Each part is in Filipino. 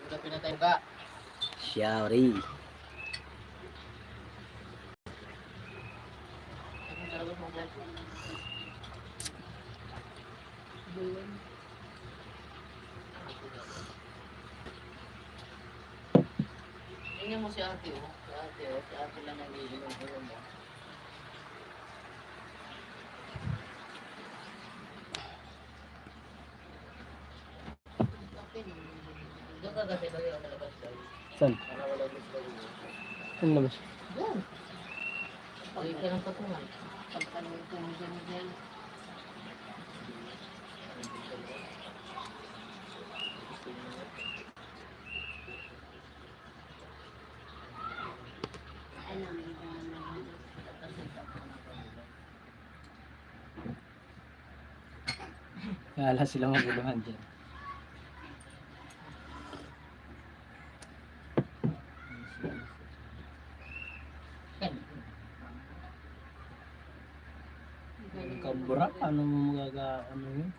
Udah pinatay ka. Shari. Tingnan mo si ate, oh. Si ate, oh. Si ate lang nagiinom ko mo. Doon ka kasi doon yung malabas tayo. Saan? Para wala gusto mo. Saan labas? Doon. Pag ka ng patungan. Pagkaroon ko mo dyan. Kala sila maguluhan dyan. Kabura, ano mo ano yun?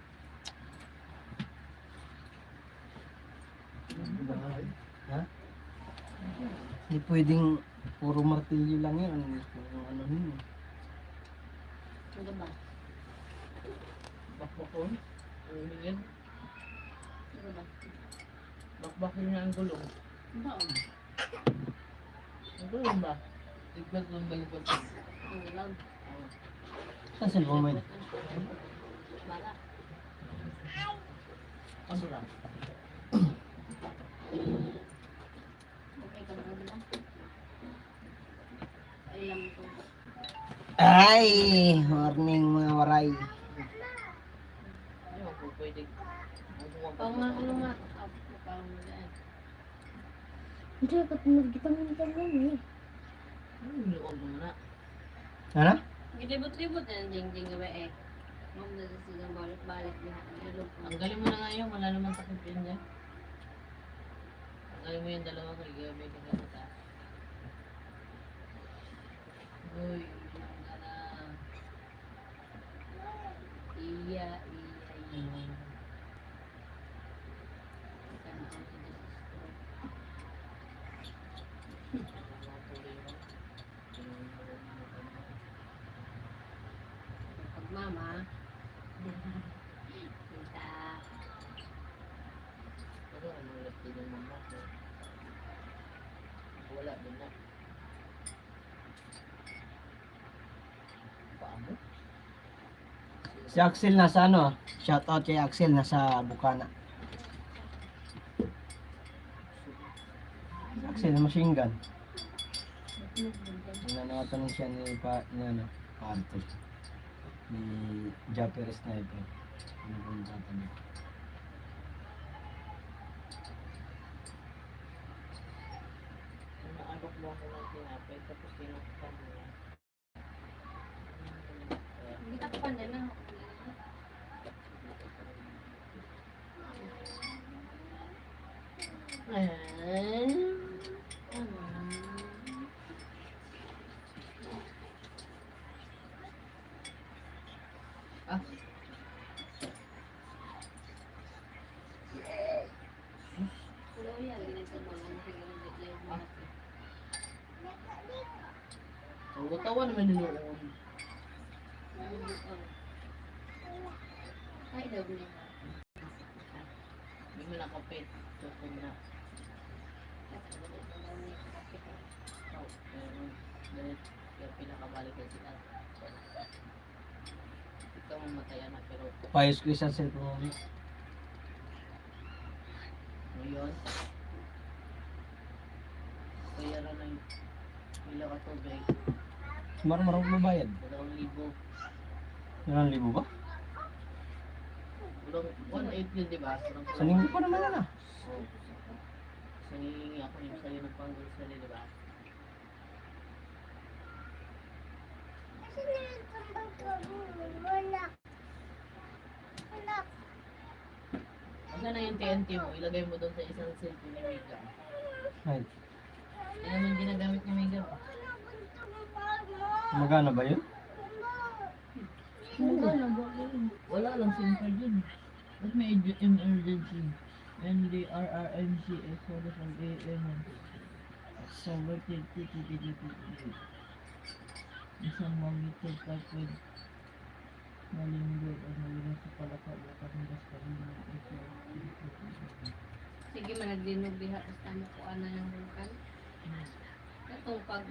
Ha? Hindi pwedeng puro martilyo lang yan. Ano yun? Ano ba? Bakbakon? Ano yun? Ano ba? Bakbakin na ang gulong. Baon. Ang gulong ba? Tigbat lang ba yung pagkakas? Ang gulong. Saan cellphone mo yun? Bala. Ano lang? Okay ka na ba? Alam ko. Ay! Morning mga waray. Ayaw ko pwede. Oo nga, ano nga. Hindi, ba't nagkita-minta lang eh? Ano yung loob mo na? Ano? Gilibot-libot na ding-ding gabi eh. Huwag na silang balik-balik lahat. Tanggalin mo na nga yun, wala naman sakit yun dyan. Tanggalin mo yung dalawa kay gabi ka sa taas. Uy, yung ka na. Iya. Pag mama, kita. Pero ano ulit din yung mama ko. Wala din na. Paano? Si Axel nasa ano? Shout out kay Axel nasa Bukana. Si Axel machine gun. Nanatanong siya ni ano, Panto. Ni Japper Sniper. Ano pong tatanong? Naanok mo ako ng tinapay tapos tinakpan mo yan. Hindi ka pa na. Ah. Pero yan, ginagawa mo lang Ah. Ang gutawa naman niloon. Ay, daw niya. Hindi mo nakapit. Tukod na. Oh, pero dahil pinakabalik na sila. Ikaw mamatayan na pero Payos ko isang cellphone mo. ngayon bayaran na yung ilaw at tubig. Marang mabayad. 2,000. 1,000 ba? 1,800 yun, di ba? Sa linggo pa naman na. Oh. Sangingi ako yung sa'yo ng pang-grocery, di ba? Asa na yung TNT mo? Ilagay mo doon sa isang cellphone ni Mega. Ay, Yan naman ginagamit ni Mega. magana ba yun? Wala lang SIM card yun. Ba't may emergency? NDRRMCS Solos of AM Subverted isang magnitude 5.0 malinggo at nalilang sa palaka at karindas kami ng ito. Sige, managdinog diha. Basta mo ko ana ng vulkan. Katong pag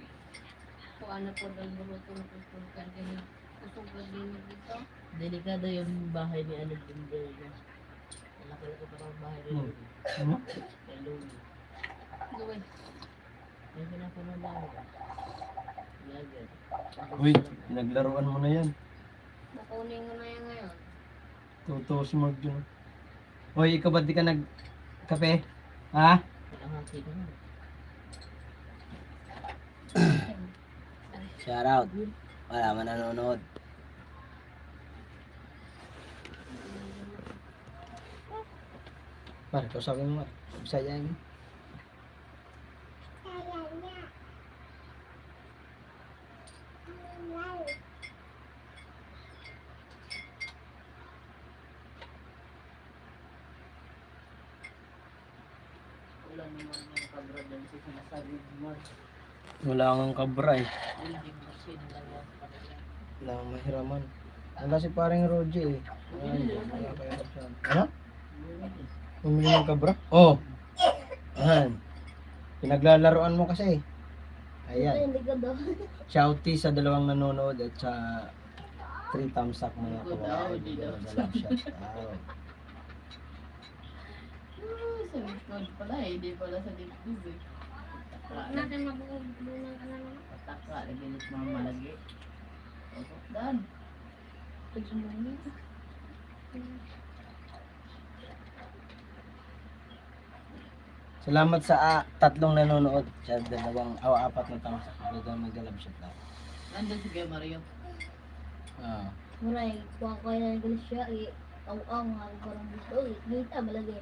ko ana po dal buruto ng vulkan. Kaya kusog ka dinog dito. Delikado yung bahay ni Anong Tinder niya. Malaki-laki pa ang bahay ni Lulu. Ano? Kay Lulu. Gawin. Yung pinapanood namin. Vlogger. Uy, pinaglaruan mo na yan. Makunin mo na yan ngayon. Totoo smart yun. Uy, ikaw ba't di ka nag-kape? Ha? Nakahati ka na. Shout out. Wala man nanonood. Par, kausapin mo. Bisaya yun. Wala naman yung kabra dyan sa sinasabi mo. Wala kang kabra eh. Building machine lang yan sa kanila. Wala kang mahiraman. Wala si paring Roger eh. Wala kaya siya. Ano? Bumili ng kabra? Oo. Oh. Ayan. Pinaglalaroan mo kasi. Ayan. Shouty sa dalawang nanonood at sa 3 thumbs up mga kawaii. Love shot. Sa likod pala eh, hindi pala sa dibdib eh. Natin mabubunan ka na naman. Pataka, nagilit mga malagi. Otok dan. Salamat sa tatlong nanonood. Sa dalawang, apat na thumbs up. Dito mag-love shot na. Nandun si Kuya Mario. Ah. Muray, kuha ko na ng siya, aw-aw nga ako parang dito, kita malagi.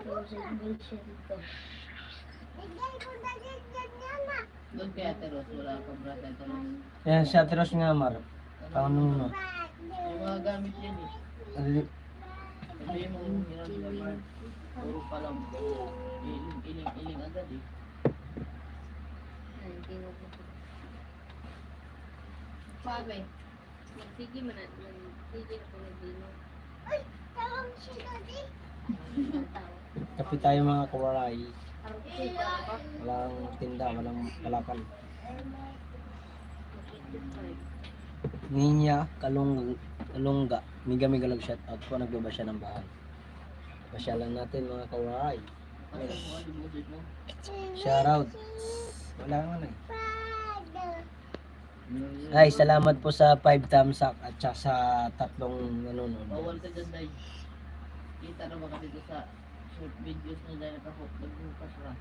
Pero sa English siya dito. Doon kaya Teros, wala ka brata Teros. Yan, siya Teros nga Mar. Panganunod. Yung mga gamit yan eh. Sabi mo, hirap naman. Puro pa lang. Iling agad eh. Ay, hindi mo ko. Pabe. Sige mo na. Sige na po nagdinog. Kapi tayo mga kawaray. Arap ko pa. Walang tinda, walang kalakal. Ninya, Kalungga. Miga lag shoutout po. Nagbaba siya ng bahay. Pasyalan natin mga kawaray. Pasok mo, alimusin mo. Shoutout. Wala nga eh. Ay, salamat po sa 5 thumbs up at saka sa tatlong nanonood. Bawal ka dyan dahil. Kita na baka dito sa short videos na dahil nakahook. Nagbukas lang.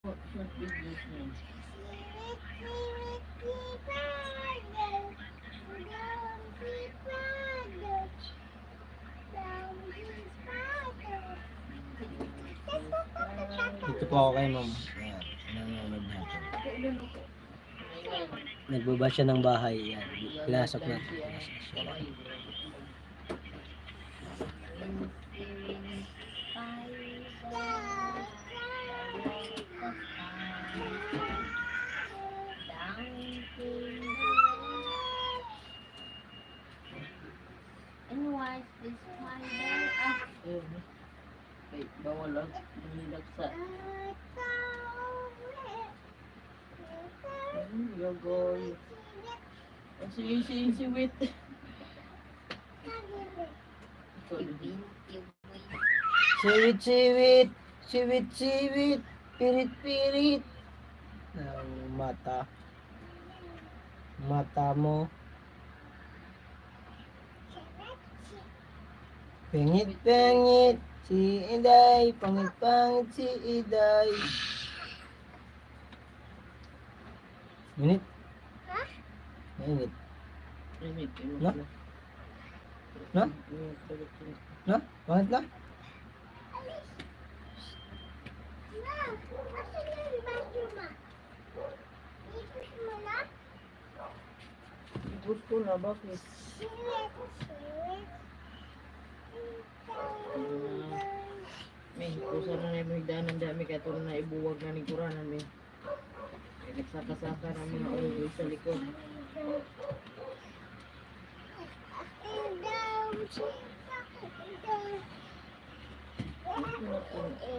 Short videos na yun. Dito po ako kay ma'am. Ayan, nanonood natin. Nagbaba siya ng bahay. Yan, pinasok natin. Pinasok siya. And what's this spider? Ah, Ayun. Okay, bawal lang. Nilagsa. Ayun, gagoy. Si Wit. ibin, Siwit, siwit, pirit. Ang mata mo. Pengit, si Iday, pangit si Iday. Minit? Minit. No? No? No? Bakit na? Gusto na, bakit? May kusa na na yung higdanan dami kaya ito na ibuwag na ni Kuranan may. Nagsaka-saka na mga unggoy sa likod.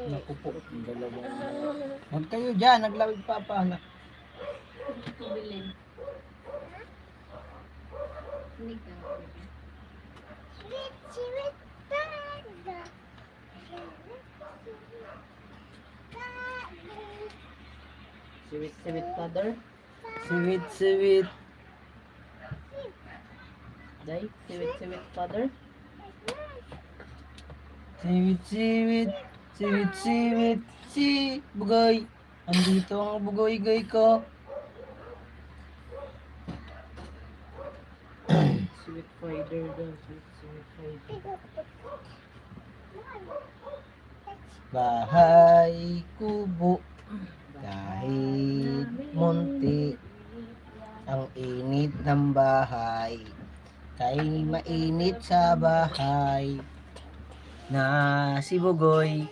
Naku po, ang dalawang. Huwag kayo dyan, naglawig pa pa. Kubilin. Hindi ka. Sweet father. Sweet, sweet. Day, sweet father. Sweet, sweet. Sweet, sweet. Si Bugoy. Andito ang bugoy-goy ko. Sweet father daw. Sweet father. Bahay kubo. Kahit munti ang init ng bahay, kay mainit sa bahay na si Bugoy.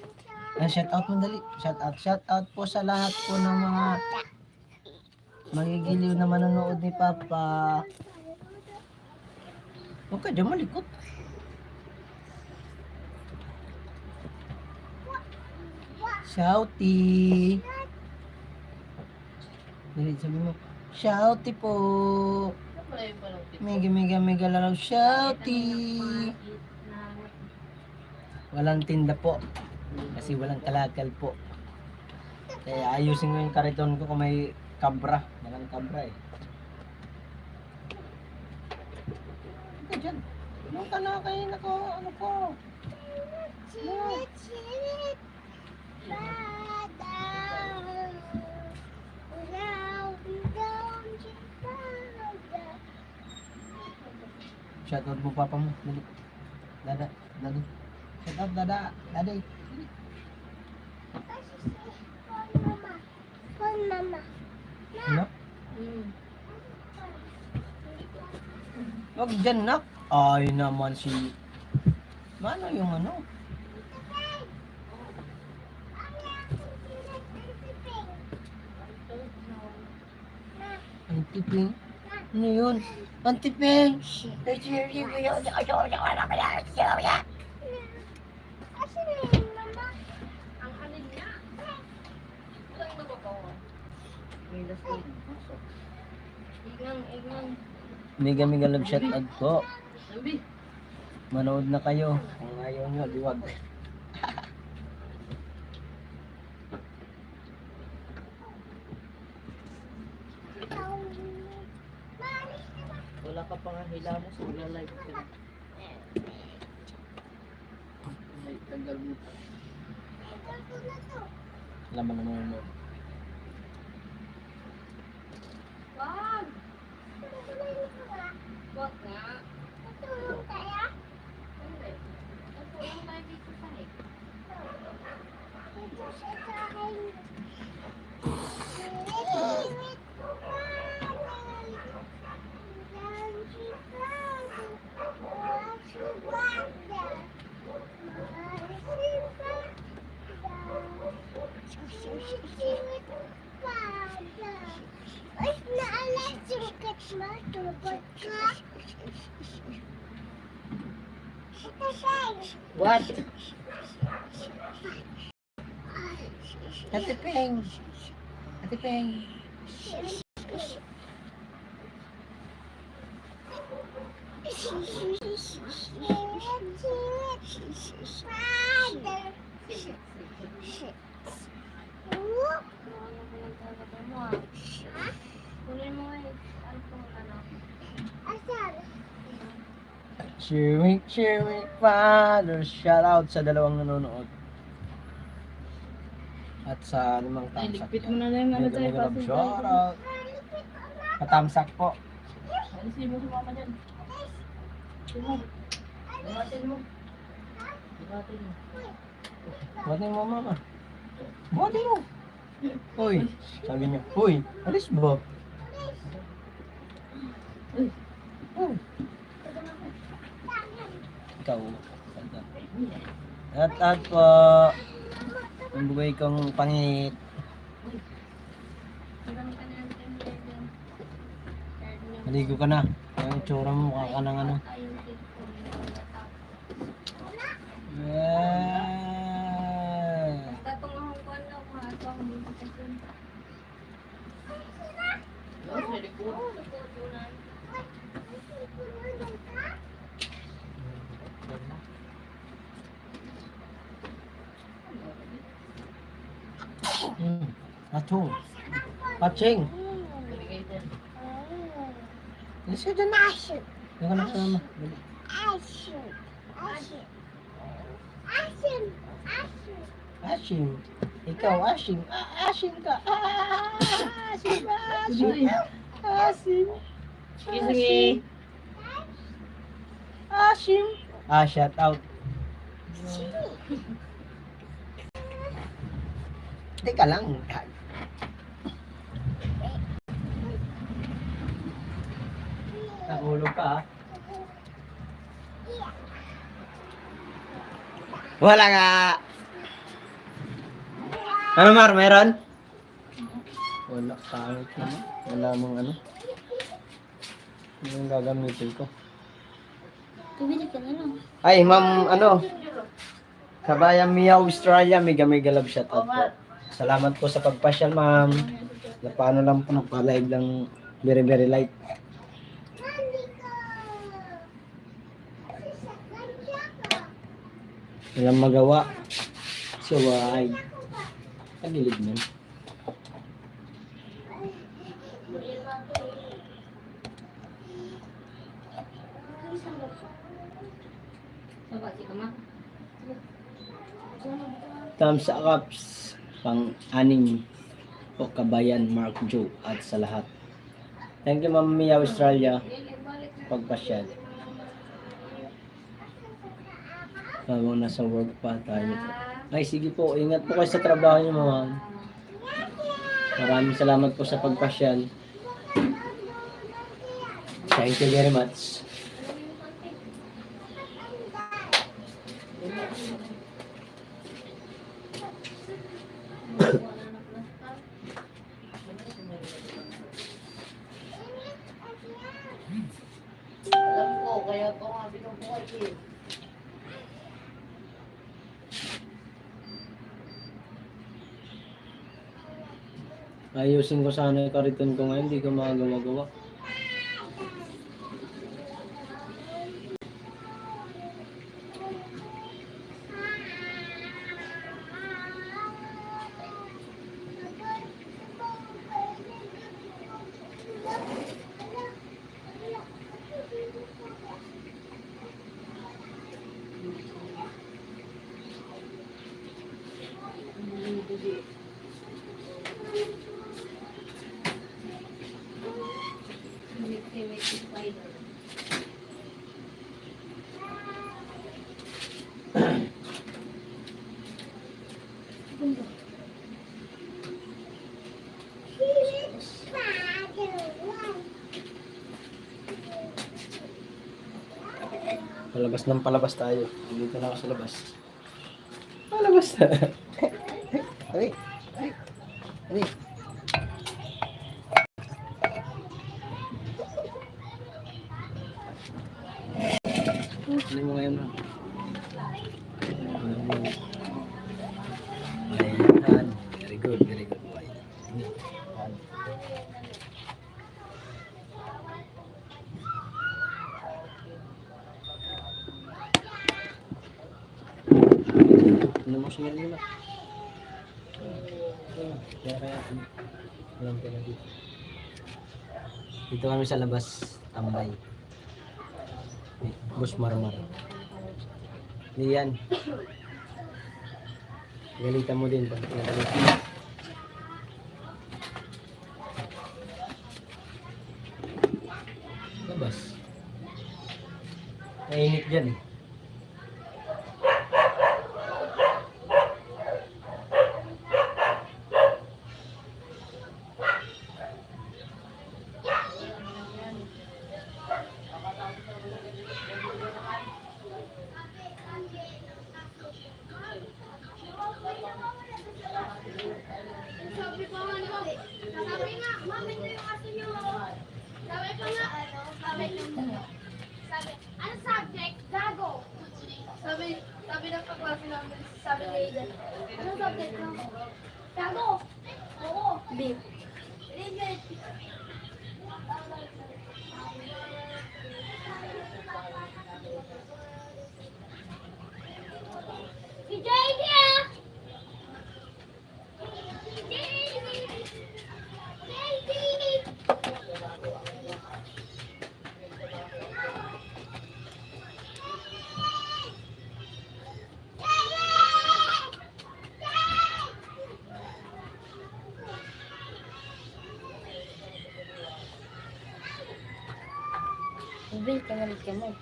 Shout out mo dali. Shout out po sa lahat po ng mga magigiliw na manonood ni Papa. Huwag ka dyan malikot. Shouty. Dali, sabi mo, shouty po. Mega lalaw, shouty. Walang tinda po. Kasi walang kalakal po. Kaya ayusin ko yung kariton ko kung may kabra. Walang kabra eh. Ika dyan. Anong ka na kayo nako, ano po? Shoutout mo papa mo. Dali. Dada. Shoutout dada. Daday. Ano? Wag dyan nak. Ay naman si... Mano yung ano? Antiping? Ano yun? Antiping! Ang alin niya. Walang nababawa. Ingang. Mega love shoutout po. Sabi. Manood na kayo. Kung ayaw nyo, liwag. Wala ka pa nga hilamos. Wala live ka na. Ay, tagal mo. Alam mo naman mo. Wag! Wag nga. Hindi. Natulong tayo dito sa hik. What? Ate Peng! Ate Peng! Kunin mo nga yung ano. Cheering, father. Shout out sa dalawang nanonood. At sa limang Ay, tamsak. ligpit mo na yung ano tayo. Shout out. Patamsak po. Alisin mo si mama dyan. Buhatin mo. Buhatin mo. Buhatin mo mama. Buhatin mo. Hoy, sabi niya, hoy, alis ba? Ikaw, at po, ang buhay kong pangit. Marami ka na ng tender dyan. Tired na. Maligo ka na. Ang itsura mo, mukha ka ng ano. Ayun, dito. Tatong akong kuwan na ako. Ato akong bibitasin. No, sa likod. Tutunan. Atong. Paching. Taligay din. Nasa dyan na. Yung ka na kasama. Dali. Ashim. Ikaw, Ashim. Ashim ka. Ashim, Ashim. Ashim. Excuse me. Ashim. Shout out. Teka lang. Nahulog ka, ha? Wala nga. Ano, Mar? Meron? Wala. Pangit naman. Wala mong ano. Ano yung gagamitin ko? Tumili ka na lang. Ay, ma'am, ano? Kabayan Mia Australia, mega love shoutout po. Salamat po sa pagpasyal, ma'am. Na paano lang po, nagpa-live lang very light. Walang magawa. So, ay. Pagilid mo. Saba, si Kama. Thumbs ups pang-anim po kabayan Mark Joe at sa lahat. Thank you, Ma'am Mia Australia. Pagpasyal. Habang nasa work pa tayo. Ay, sige po. Ingat po kayo sa trabaho niyo, ma'am. Maraming salamat po sa pagpasyal. Thank you very much. Alam ko, kaya ito nga binubuhay eh. Ayusin ko sana yung kariton ko ngayon. Hindi ko magawa. May spider. Palabas ng palabas tayo. Dito na ako sa labas. Palabas na. Ay. Ano mo ngayon, ma? Ayan. Very good boy. Ano mo siya nila? Kaya alam ko na dito. Dito kami sa labas, tambay. Bus Marmar. Lian. Galitan mo din pag pinagalitan. Labas. Mainit dyan eh. Ano subject? Gago. Sabi ng kaklase namin, sabi ni Aiden, ano subject mo? Gago. Oo. Beef. Si JD ah! Bill, kanalit ka mo.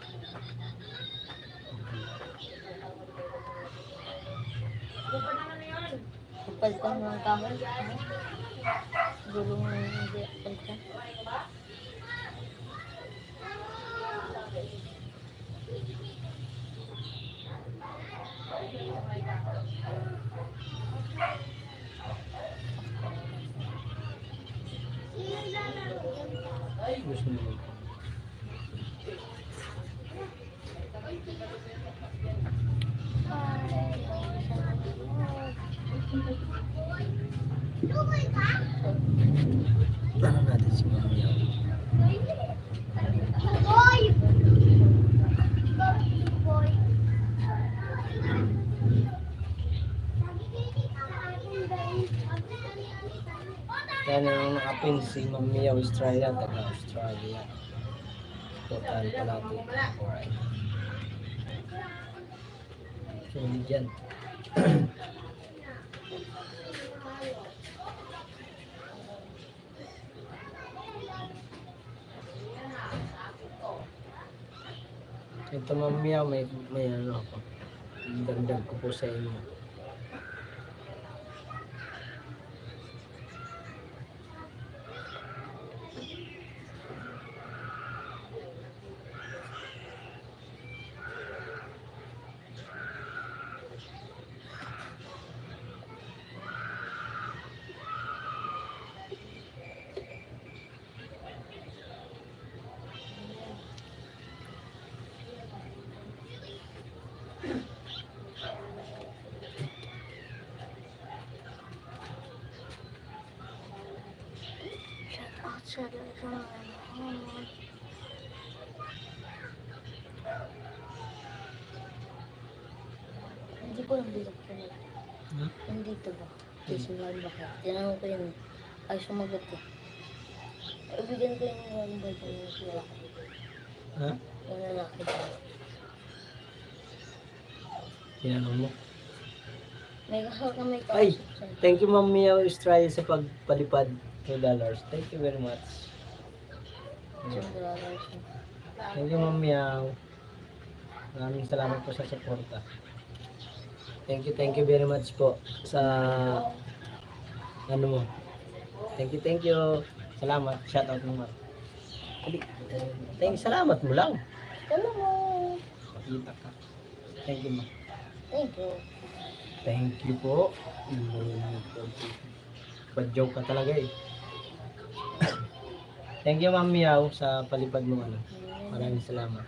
Kapalitan mo ang kahoy. Gulong mo hindi kapalitan. Gusto mo. Ano natin si Mami Yao? Boy! Boy! Yan ang nakapin si Mami Yao Australia, taga Australia. Total palati. Alright. So, dyan. Ito mamaya may ano ako. Dagdag ko po sa inyo. Hindi ko lang bilog ko nila. Nandito ba? Sisimulahan ba kayo? Tinanong ko yun eh. Ay, sumagot eh. Ibigyan ko yung number ko yung lalaki. Ha? Yung lalaki ko. Tinanong mo? May kasal kami Ay! kausap sa Thank you Mami Yao Australia sa pagpalipad $2. Thank you very much. $2. Thank you Mami Yao. Maraming salamat po sa suporta. Thank you very much po sa ano mo. Thank you. Salamat. Shout out naman. Salamat mo lang. Ano mo? Makita ka. Thank you ma. Thank you. Thank you po. Bad joke ka talaga eh. Thank you Ma'am Miao sa palipad mo ano. Maraming salamat.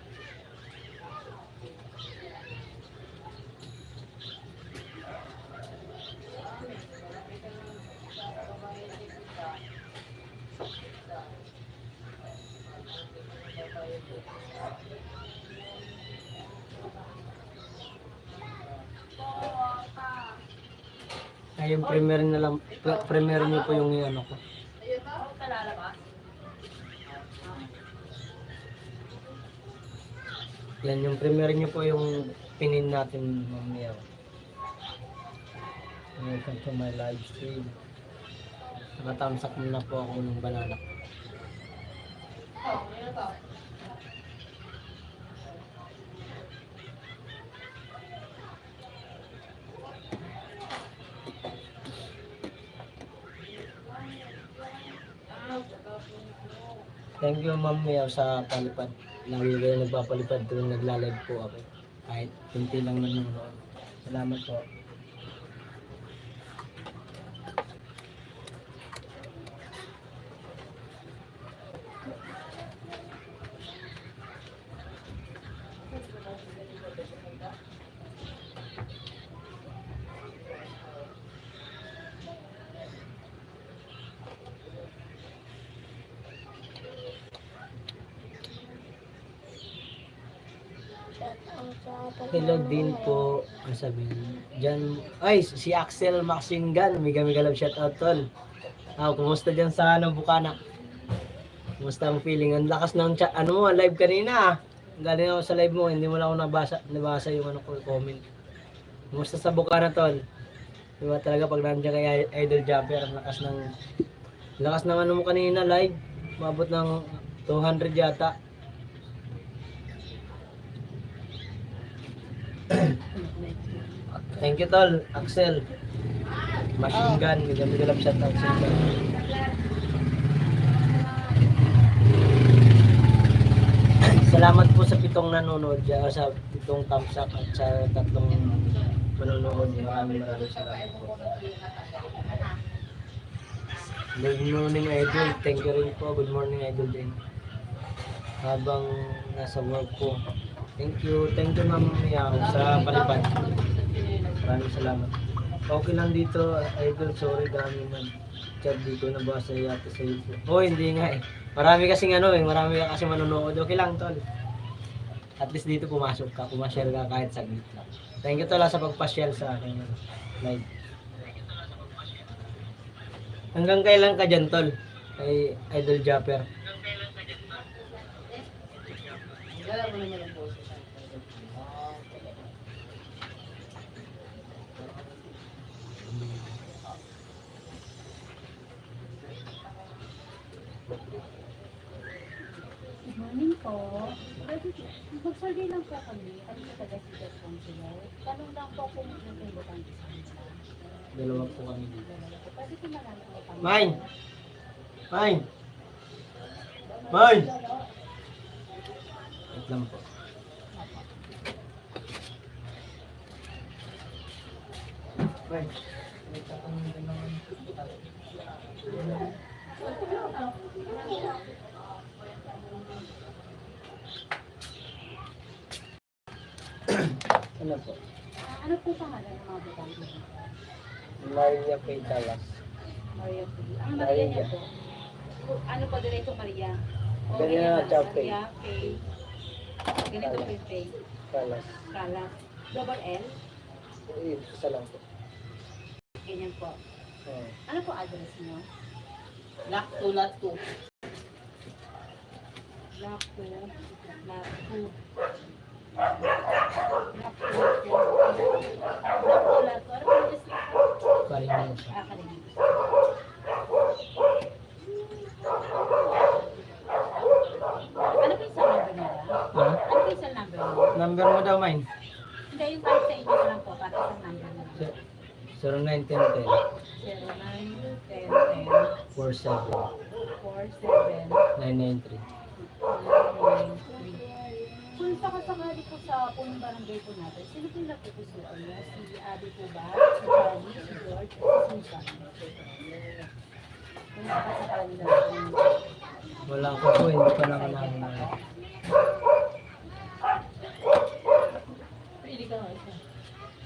Ay, yung premiere na lang, premiere niyo po yung ano ko. Yan, yung premiere niyo po yung pinin natin mamaya. Welcome to my live stream. Nakatamsak muna po ako ng banana. Thank you Ma'am Miao sa palipad. Lagi kayo nagpapalipad tuwing nagla-live po ako. Kahit kunti lang nanonood. Salamat po. Hello din po. Ang sabi dyan. Ay, si Axel Maxingan. Mega love shoutout tol. Kumusta dyan sa Bukana? Kumusta ang feeling? Ang lakas ng chat. Ano mo, live kanina ah. Galing ako sa live mo, hindi mo lang ako nabasa yung comment. Kumusta sa Bukana tol? Diba talaga pag nandiyan kay Idol Jumper, ang lakas ng ano mo kanina live. Mabot ng 200 yata. Thank you tol, Axel. Machine gun, mega love shoutout sa inyo. Salamat po sa 7 nanonood dyan, sa 7 thumbs up at sa 3 manonood. Maraming salamat po. Good morning Idol, thank you rin po. Good morning Idol din. Habang nasa work po. Thank you Ma'am Miao sa palipad. Maraming salamat. Okay lang dito Idol, sorry dami man. Chat dito nabasa yata sa YouTube. Oh, hindi nga eh. Marami kasing marami ka kasi manonood. Okay lang tol. At least dito pumasok ka, pumasyal ka kahit saglit lang. Thank you tol sa pagpasyal sa akin live. Hanggang kailan ka dyan tol? Kay Idol Japper. Wala mo naman ang boses. Good morning po. Mag-survey lang po kami. Ano yung taga-sigat counselor? Tanong lang po kung may butang isa. Dalawa po kami dito. Pwede ko malaman po kami. Mine! Mine! Mine! Wait lang po. Mine! Ano po? Ano po pangalan ng mga butang isa? Maria Petalas. Maria po. Ang Maria niya po? Ano po, diretso Maria? O, Ganyan ganyan na, lang. Chow Pay. Maria Pay. Ganito po yung Pay. Talas. Kalas. Double L. Isa lang po. Ganyan po. Oh. Ano po address niyo? Lot 2, lot 2. Block 2. Block 2. Paring mo siya. Ano po yung cell number nila? Ha? Ano po yung cell number nila? Number mo daw, Mine? Hindi, yung kahit sa inyo na lang po, para sa number nila. 0910 09 10 10 47 47 993. 993. Kung sakasakali po sa punong barangay po natin, sino po yung napupusuan niya? Si Abby po ba? Si Charlie? Si George? O si Susan? Kung sakasakali na po. Wala ko po, hindi pa naman namin alam. Pili ka nga isa.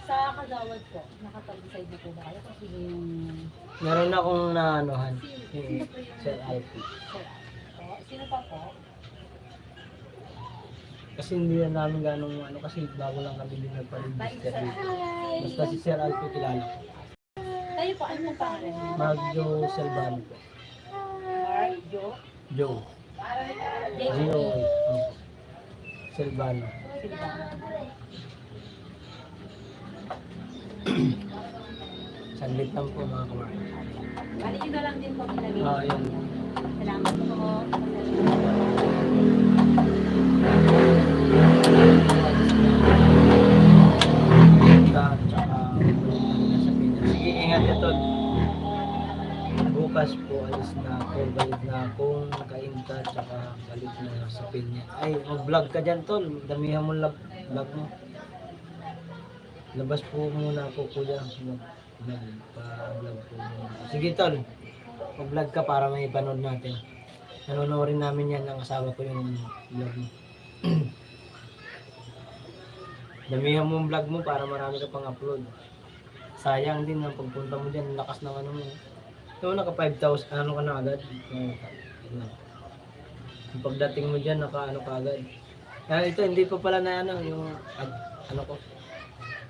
Sa Kagawad po, nakapag-decide na po ba kayo kung sino yung Meron akong naanohan. sino po yung Sir Alfie. Sir Alfie po? Sino pa po? Kasi hindi na namin ganong kasi bago lang kami din nagpa-register Sir dito. Alfie. Basta si Sir Alfie kilala ko. Kayo po, ano pong pangalan niyo? Magjo Selvano po. Mark, Joe, Joe. J.O. Gio. Selvano. Silvano. Saglit lang po mga kamar. Bali yun na lang din po pinagay. Yun. Salamat po. Sige, ingat ito. Bukas po, alis na ako. Balik na akong kainta, tsaka balik na sa pinya. Ay, mag-vlog ka dyan, tol. Damihan mo vlog mo. Labas po muna ako, kuya. Pa-vlog po muna. Sige, tol. Mag-vlog ka para may panood natin. Nanonorin namin yan ng asawa ko yung vlog mo. Damihan mo yung vlog mo para marami ka pang upload. Sayang din ang pagpunta mo dyan, lakas ng ano mo. So, naka 5,000, ano ka na agad? Yung pagdating mo dyan, naka ano ka agad. Kaya ito, hindi pa pala na ano, yung ano ko,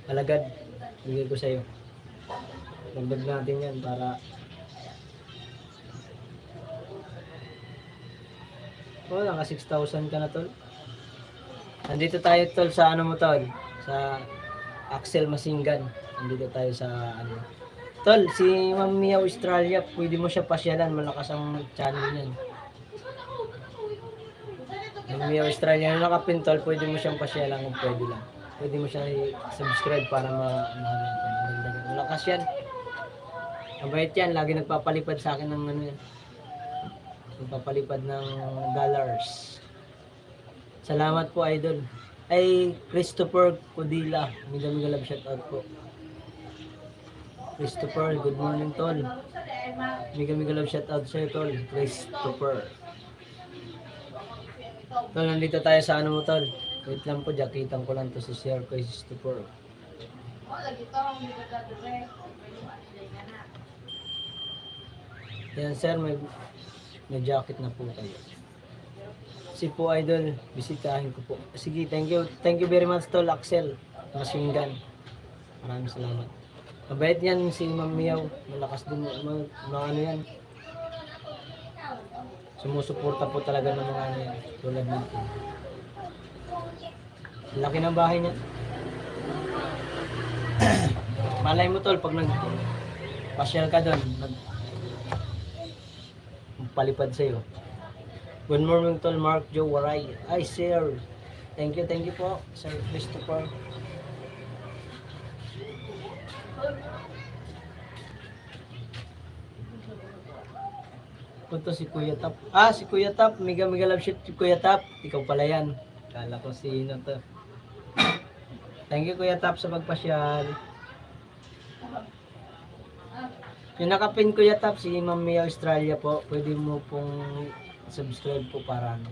alagad. Bigay ko sa'yo. Dagdag natin yan para naka 6,000 ka na tol. Nandito tayo tol sa ano mo tol, sa Axel Masingan. Nandito tayo sa ano. Tol, si Ma'am Mia Australia, pwede mo siya pasyalan, malakas ang channel niyan. Ma'am Mia Australia, na nakapin tol, pwede mo siyang pasyalan kung pwede lang. Pwede mo siya i-subscribe para malakas yan. Mabait yan, lagi nagpapalipad sa akin ng ano yan. Nagpapalipad ng dollars. Salamat po idol. Ay Christopher Codila, mega love shoutout po. Christopher, good morning tol. Mega love shoutout sa'yo tol. Christopher. Tol, nandito tayo sa ano mo tol. Wait lang po, jakitan ko lang to si Sir Christopher. Yan sir, may jacket na po tayo. Si po idol, bisitahin ko po. Sige, thank you very much tol Axel Masingan. Maraming salamat. Mabait yan si Ma'am Miaw, malakas din mga ano yan. Sumusuporta po talaga ng mga ano yan, tulad natin. Laki ng bahay niya. Malay mo tol, pag nag-pasyal ka doon, palipad sa'yo. Good morning tol, Mark Joe Waray. Ay sir, thank you po, Sir Christopher. Punto si Kuya Tap. Si Kuya Tap, mega love shit si Kuya Tap. Ikaw pala yan. Kala ko sino to. Thank you Kuya Tap sa pagpasyal. Yung nakapin Kuya Tap, si Ma'am Mia Australia po. Pwede mo pong subscribe po para ano.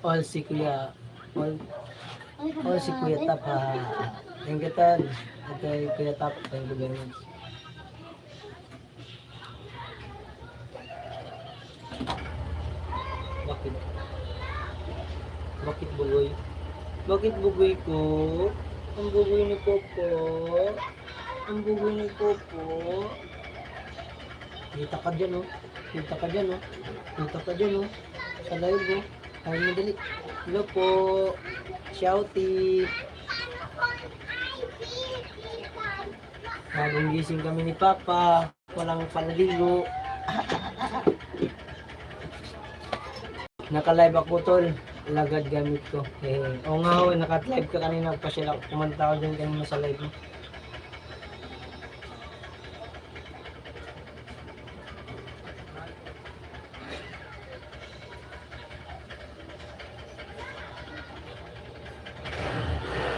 All si Kuya Tap ha. Thank you tol. Okay, Kuya Tap, thank you very much. Bakit bugoy? Bakit bugoy ko? Ang bugoy ni Popo. Ang bugoy ni Popo. Kita ka dyan oh. Kita ka dyan oh. Kita ka dyan oh. Sa live oh. Ay madali. Hello po. Shouty. Bagong gising kami ni Papa. Walang palaligo. Naka-live ako tol. Lagad gamit ko. Oo nga ho, naka-live ka kanina. Pasyala, kumanta ko dyan kanina sa live mo.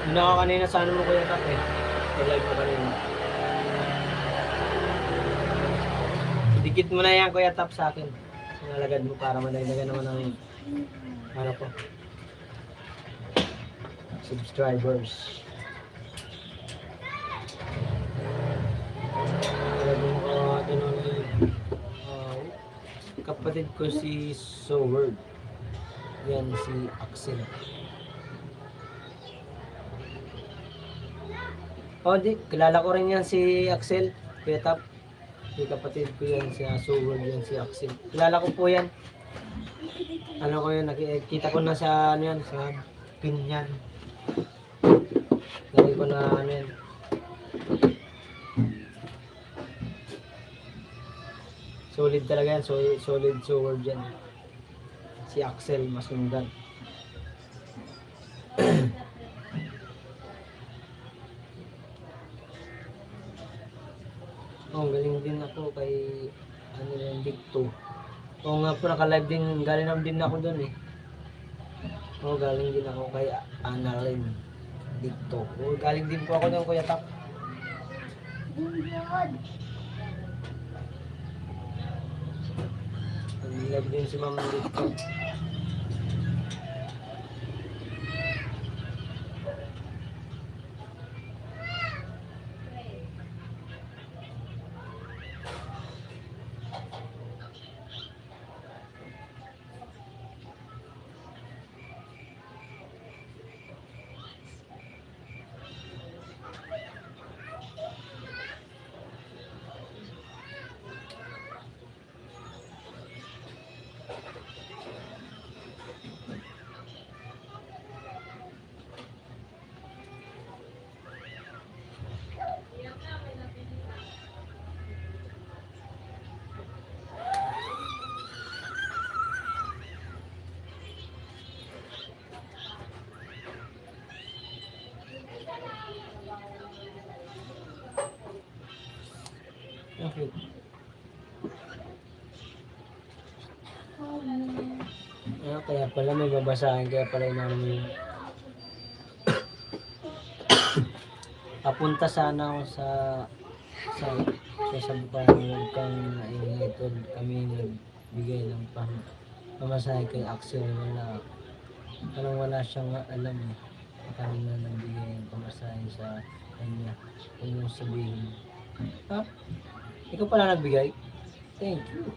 Hindi ako kanina sa ano mo Kuya Tap Sa-live mo kanina. Dikit mo na yan Kuya Tap sa akin. Nalagad mo para madagdagan naman ng ano po subscribers. Kapatid ko si Soward. Yan si Axel. Di, kilala ko rin yan si Axel. Kuya Tap. Si kapatid ko yan si Soward, yan si Axel. Kilala ko po yan. Ano ko yun, nakikita ko na sa ano yan, sa pinyan. Lagi ko na ano yan. Solid talaga yan, solid Soward yan. Si Axel Masingan. Galing din ako kay ano yan, Dicto. Oo nga po, naka-live din, galing naman din ako doon galing din ako kay Annalyn Dicto. Galing din po ako doon Kuya Tap. Nag-live din si Ma'am Dicto. Kaya pala may babasahin, kaya pala inaano mo yung... Papunta sana ako sa sabukan, huwag kang naingay tol. Kami nagbigay ng pamasahe kay Axel. Parang wala siyang alam eh. Kami na nagbigay ng pamasahe sa kanya. Kung yung sabihin. Ha? Ikaw pala nagbigay? Thank you.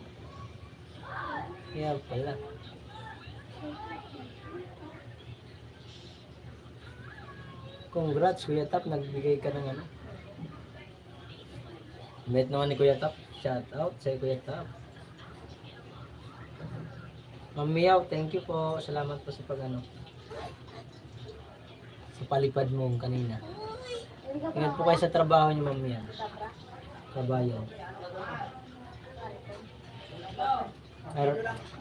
Kaya pala. Congrats Kuya Tap, nagbigay ka ng ano. Bait naman ni Kuya Tap. Shout out sa Kuya Tap. Ma'am Miao, thank you po. Salamat po sa pag-ano. Sa palipad mo kanina. Ingat po kayo sa trabaho niyo, Ma'am Miao. Kabayan.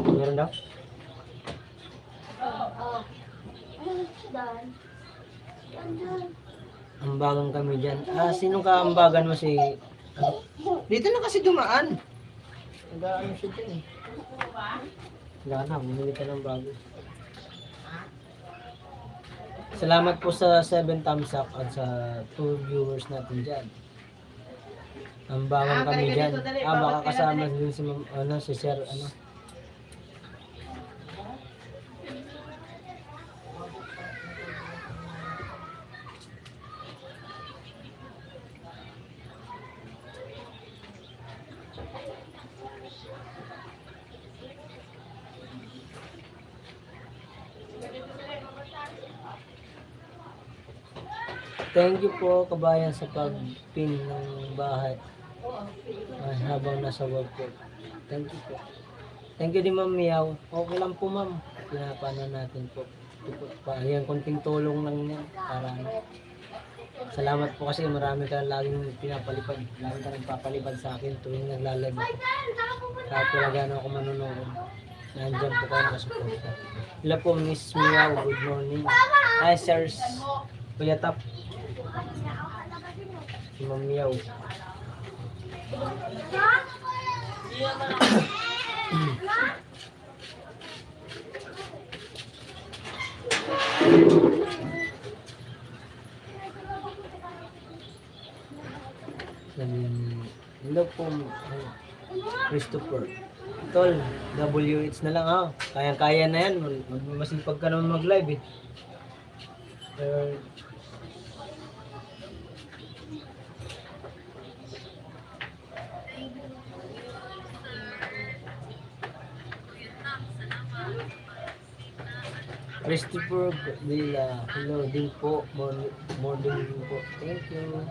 Meron daw? Ambagan kami dyan. Sinong kaambagan mo si... Dito na kasi dumaan. Nag-ano siya dyan eh. Wala na, bumili ka ng bago. Salamat po sa 7 thumbs up at sa 2 viewers natin dyan. Ambagan kami dyan. Baka kasama din si, si Sir, Thank you po kabayan sa pag-pin ng bahay habang nasa work po. Thank you po. Thank you din Ma'am Miao. Okay lang po Ma'am. Pinapano natin po. Ayan, konting tulong lang yan. Para salamat po kasi marami ka laging pinapalipad. Lagi ka nagpapalipad sa akin tuwing nagla-live ako. Kahit wala gano'n ako manonood. Nandiyan po kayo nakasuporta. Hello po Miss Miao. Good morning. Hi sirs. Kuya Tap. Si Ma'am Miao. Hello po Christopher. Tol, WH na lang ha. Kaya-kaya na yan. Masipag ka naman mag-live eh. Christopher Villa, hello din po, morning din po, thank you.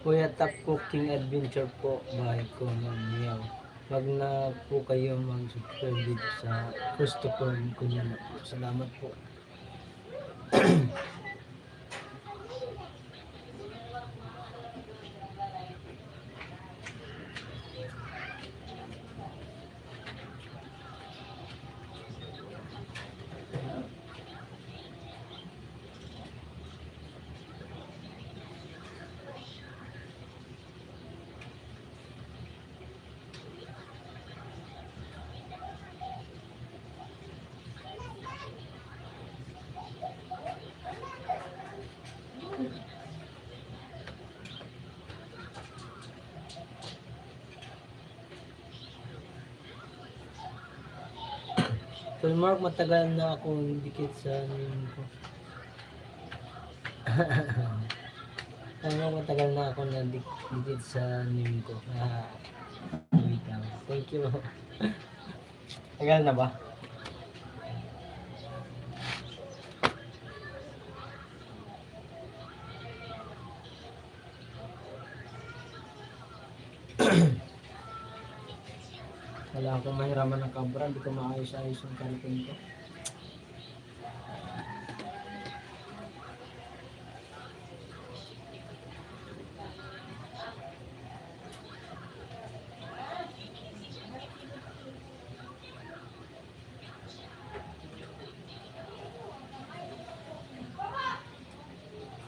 Kuya Tap Cooking Adventure po, bahay ko Ma'am Miao. Wag na po kayo mag-subscribe dito sa Christopher Kunya. Salamat po. Mark, matagal na akong dikit sa nim ko. Matagal na ako na dikit sa nim ko. Wait lang. Thank you. Tagal na ba? Wala akong mahiraman ng kabra, hindi ko maayos-ayos yung karipin ko.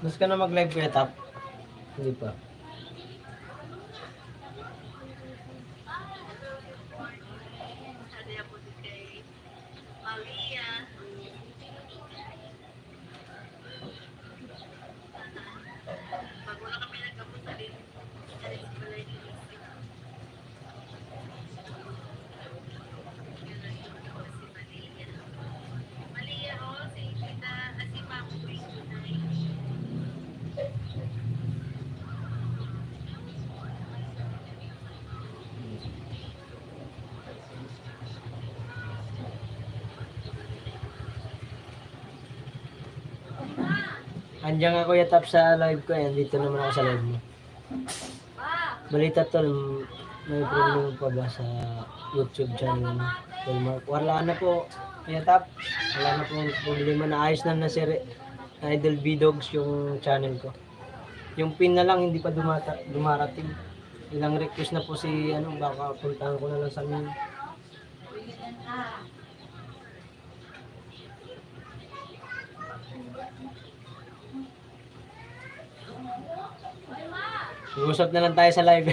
Gusto ka na mag-live kuya Tap? Hindi pa. Andiyan nga kuya Tap sa live ko, dito naman ako sa live mo. Balita tol, may problema pa ba sa YouTube channel mo? Tol Mark, wala na po kuya Tap. Wala na po problema, naayos na si Idol B-Dogs yung channel ko. Yung pin na lang hindi pa dumarating. Ilang request na po si baka puntahan ko na lang sa amin. Usap na lang tayo sa live.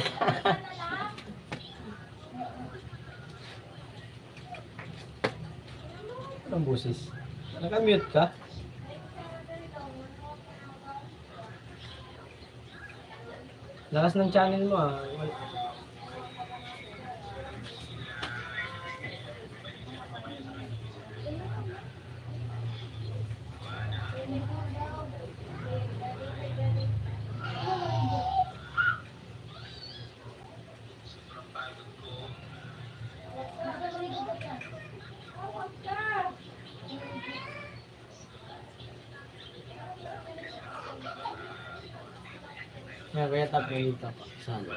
Anong busis? Naka-mute ka? Lakas ng channel mo ah. Yan, kaya Tap na dito pa. Sana.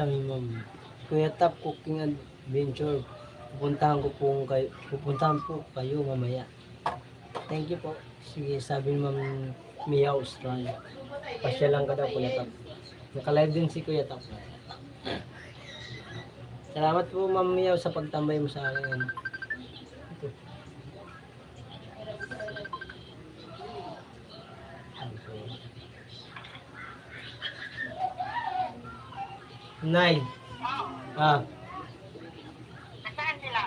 Sabi mo, Kuya Tap Cooking Adventure, pupuntahan po kayo mamaya. Thank you po. Sige, sabi ni Ma'am Mia Australia. Pasya lang ka daw, Kuya Tap. Naka-live din si Kuya Tap. Salamat po Ma'am Mia sa pagtambay mo sa akin. Ito. Nay. Ah. Nasaan sila?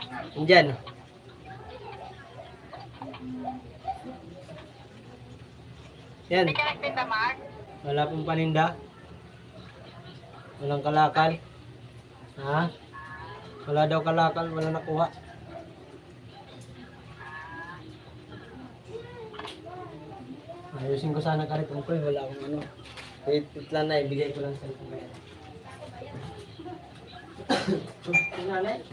Yan. Hindi ka nagtinda, Mark? Wala pong paninda. Walang kalakal. Ha? Wala daw kalakal, wala nakuha. Ayusin ko sana karit ko, wala akong ano. Wait lang na, ibigay ko lang sa ito. Nanay?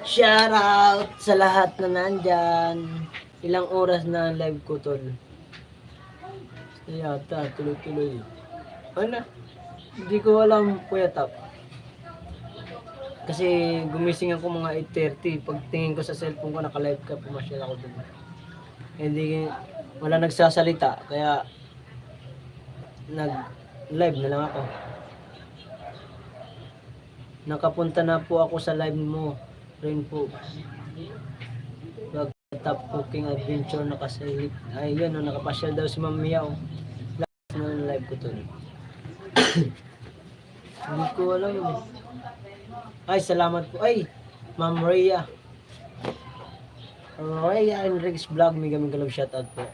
Shout out sa lahat na nandyan. Ilang oras na ang live ko, tol? Yata, tuloy-tuloy. Ano? Hindi ko alam, Kuya Tap. Kasi gumising ako mga 8:30. Pagtingin ko sa cellphone ko, naka-live ka, pumasyal ako dun. Hindi, wala nagsasalita, kaya nag-live na lang ako. Nakapunta na po ako sa live mo. Rin po. Top cooking adventure nakasilip. Ay, yun, nakapasyal daw si Ma'am Miao. Last na live ko to. Hindi ko alam eh. Ay, salamat po. Ay, Ma'am Rhea. Rhea Enriquez Vlog. May gaming galab shoutout po.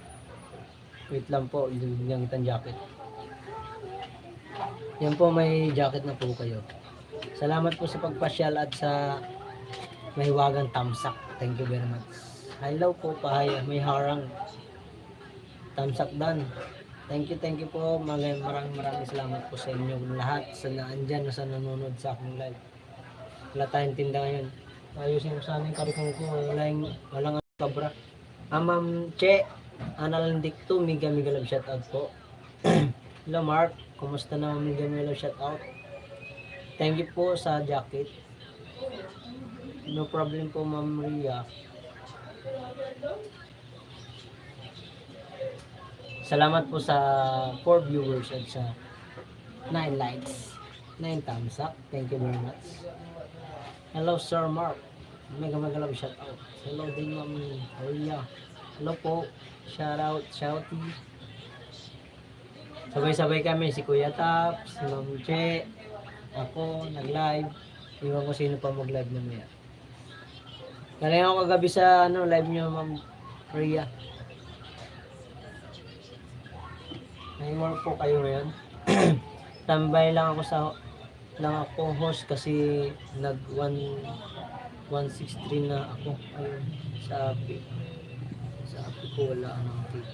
Wait lang po. Yung kitang jacket. Yan po, may jacket na po kayo. Salamat po sa pagpasyal at sa mahiwagang tamsak. Thank you very much. Hello po, pahaya. May harang. Tamsak dan. Thank you po. Maraming salamat po sa inyo lahat sa naandyan na sa nanonood sa aking live. Wala tayong tinda ngayon. Ayusin ko sana yung karikong ko. Walang kabra. Ma'am Che, Analindik to, Miga love shoutout po. Hello Mark, kumusta na Miga love shoutout? Thank you po sa jacket. No problem po Ma'am Ria. Salamat po sa 4 viewers at sa 9 likes, 9 thumbs up. Thank you very much. Hello Sir Mark. Mega love shout out. Hello din Ma'am Ria. Hello po. Shout out, shouty. Sabay-sabay kami si Kuya Tap, si Ma'am Che, ako nag-live. Iwan ko sino pa mag-live mamaya. Galing ako kagabi sa live niyo Ma'am Ria. May work po kayo ngayon. Tambay lang ako host kasi nag 163 na ako. Ayun, sa api ko wala nang tip.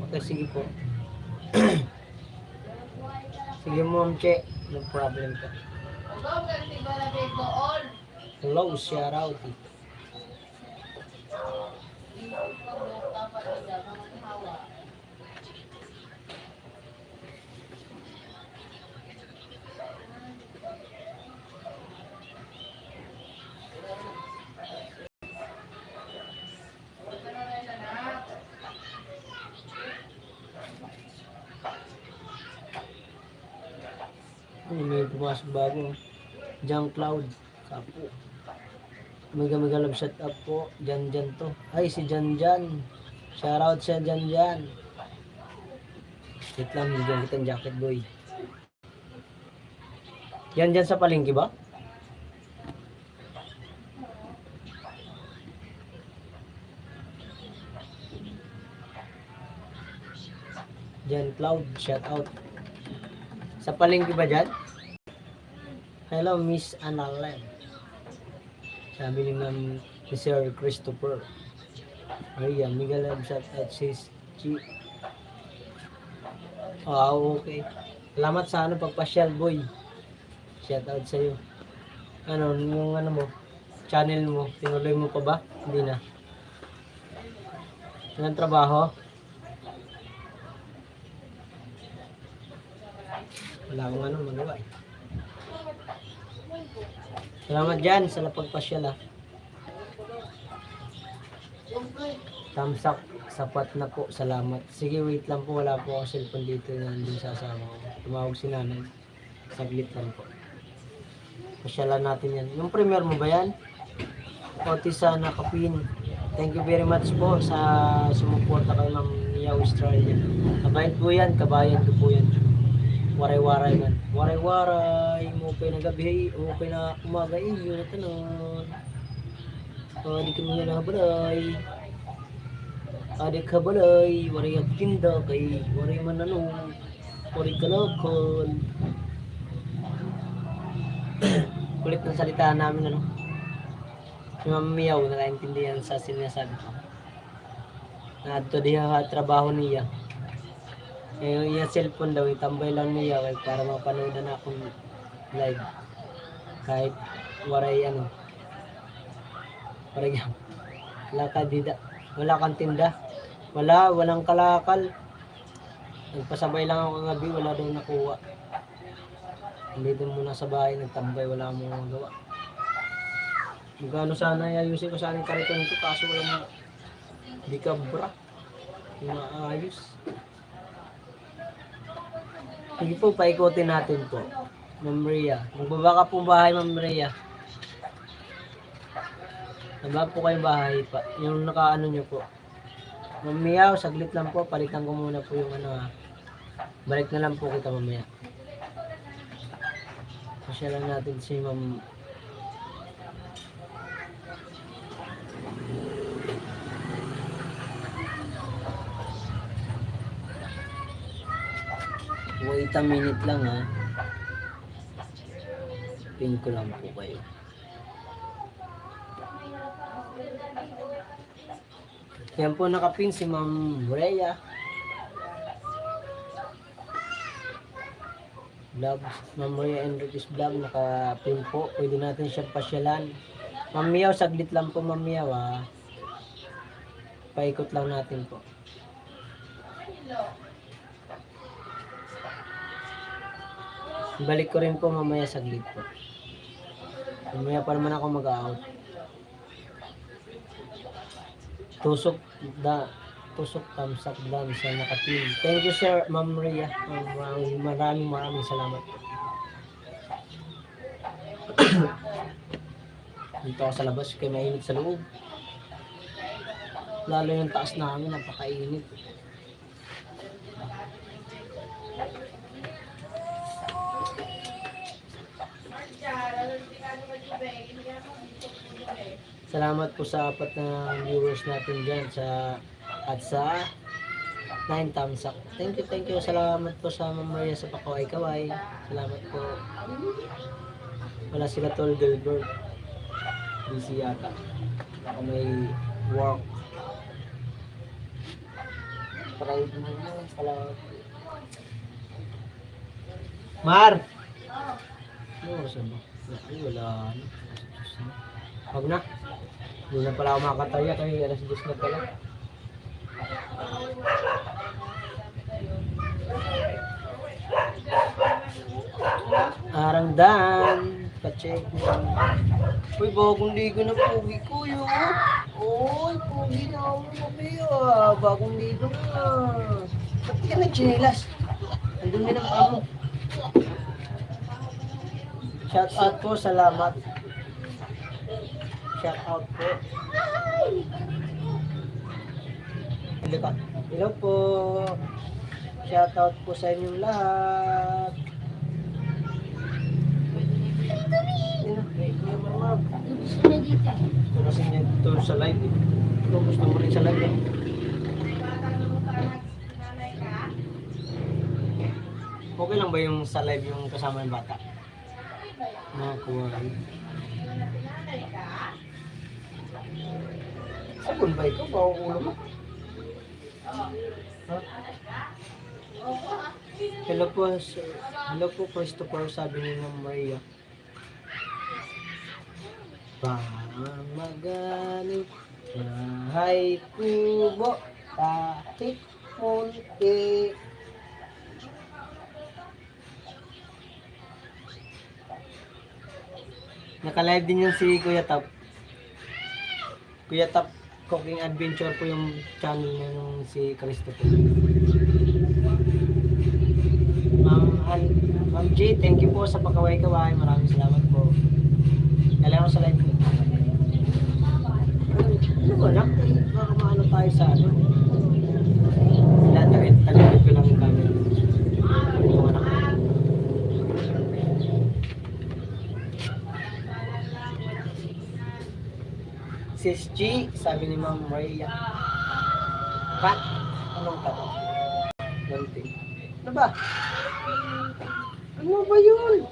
Okay, sige po. Sige Ma'am Che, no problem ka. Hello, shout out. May pumasok bago. Junk Cloud. Kapo. Mega love shout up po. Jan to. Ay, si Jan. Shoutout sa Jan. Wait lang, bigyan kitang jacket boy. Yan sa palengke ba? Jan Cloud, shout out. Sa palengke ba dyan? Hello, Miss Annalyn. Sabi ni Ma'am Sir Christopher. Maria, mega love shout out sis G. Okay. Salamat sa pagpasyal boy. Shout out sa iyo. Yung mo, channel mo, tinuloy mo pa ba? Hindi na. Anong trabaho? Wala akong magawa eh. Salamat dyan sa pagpasyal Thumbs up, sapat na po. Salamat. Sige, wait lang po. Wala po ako cellphone dito na nandun sa asawa ko. Tumawag si nanay. Saglit lang po. Pasyalan natin yan. Yung premiere mo ba yan? Otisa na kapin. Thank you very much po sa sumuporta kay Ma'am Nia Australia. Kabayad po yan. Kabayan ko po yan. Waray-waray man. Waray-waray. Mo pa na gabi. Mo pa na umaga. Iyo na tanon. Di kami na balay. Adik ka balay. Waray at tinda kay. Waray man ano. Waray kalakal. Kulit ng salita namin ano. Si Ma'am Miyaw, nakaintindihan sa sinasabi ko. Na ato diha trabaho niya. Yung iya cellphone daw, itambay lang niya para mapanood na akong live. Kahit waray ano. Waray wala ka dida. Wala kang tinda. Walang kalakal. Nagpasabay lang ako kagabi, wala daw nakuha. Hindi doon muna sa bahay, nagtambay, wala akong magawa. Magkano sana ayusin ko sana yung kariton ko, kaso walang di ka bra. Yung maayos. Sige po, paikutin natin po. Ma'am Maria. Magbaba ka po bahay, Ma'am Maria. Nababa po kayong bahay pa. Yung nakaano nyo po. Ma'am Miyaw, saglit lang po. Palitan ko muna po yung ano ha. Balik na lang po kita mamaya. Pasya lang natin si Ma'am. Wait a minute lang ha. Pin ko lang po kayo. Yan po nakapin si Ma'am Rhea. Vlog, Ma'am Rhea Enriquez Vlog, nakapin po. Pwede natin siya pasyalan. Ma'am Miyaw, saglit lang po Ma'am Miyaw ha. Paikot lang natin po. Balik ko rin po mamaya saglit po. Mamaya pa naman ako mag-out. Tusok thumbs up down sa nakapin. Thank you sir, Ma'am Maria. Maraming salamat po. Dito ako sa labas kaya mainit sa loob. Lalo yung taas namin, napakainit. Salamat po sa apat na viewers natin dyan at sa 9 thumbs up. Thank you. Salamat po sa Ma'am Maria sa pakaway-kaway. Salamat po. Wala sila Tol Gilbert. Busy yata. Ako may work. Pride mo yun. Salamat. Mar! Ano oras ba? Ay, wala. Huwag na. Hindi na pala ako makataya kaya alas 10 na pala. Arangdan. Pa-check mo. Uy, bagong ligo na pugi ko yun. Uy, pugi na ako mabiyo. Bagong ligo na. Ba't ka nag-chinelas? Andun din ang amo. Shout out po, salamat. Shout out po. Hello po. Shout out po sa inyong lahat. Gusto kasi niya ito sa live. Gusto mo rin sa live. Okay lang ba yung sa live yung kasama ng bata? Nakakuha rin. Sabon ba ikaw? Bawa ulo mo? Huh? Hello po Christopher, sabi ni Ma'am Maria. Parang magalit bahay kubo kahit munti. Naka-live din yung si Kuya Tap. Kuya Tap Cooking Adventure po yung channel niya nung si Christopher. Ma'am G, thank you po sa pakaway-kaway. Maraming salamat po. Kailangan ko sa live ko. Ano ba lang? Baka maano tayo sa ano? Taligid ko lang yung camera. Ito anak. Sis G, sabi ni Ma'am Maria. Kat? Anong kat? Ganting. Ano ba? Ano ba yun?